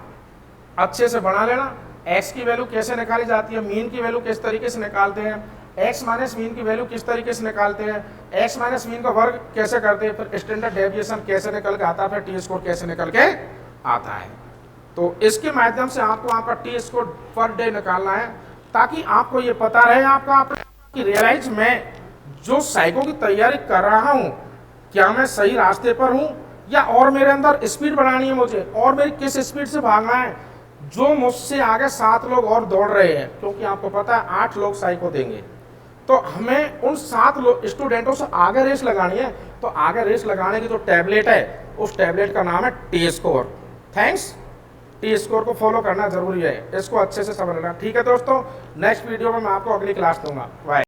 अच्छे से बना लेना। एक्स की वैल्यू कैसे निकाली जाती है, मीन की वैल्यू किस तरीके से निकालते हैं, एक्स माइनस मीन की वैल्यू किस तरीके से निकालते हैं, एक्स माइनस मीन का वर्ग कैसे करते हैं, फिर स्टैंडर्ड डेविएशन कैसे निकल के आता है, फिर टी स्कोर कैसे निकल के आता है। तो इसके माध्यम से आपको आपका टी स्कोर पर डे निकालना है, ताकि आपको ये पता रहे आपका कि रियलाइज मैं जो साइको की तैयारी कर रहा हूँ क्या मैं सही रास्ते पर हूँ, या और मेरे अंदर स्पीड बढ़ानी है मुझे, और मेरी किस स्पीड से भागना है। जो मुझसे आगे 7 लोग और दौड़ रहे हैं, क्योंकि आपको पता है 8 लोग साइको देंगे, तो हमें उन 7 स्टूडेंटों से आगे रेस लगानी है। तो आगे रेस लगाने की जो टैबलेट है, उस टैबलेट का नाम है T score. Thanks. T score को फॉलो करना जरूरी है, इसको अच्छे से समझना। ठीक है दोस्तों, नेक्स्ट वीडियो में मैं आपको अगली क्लास दूंगा। बाय।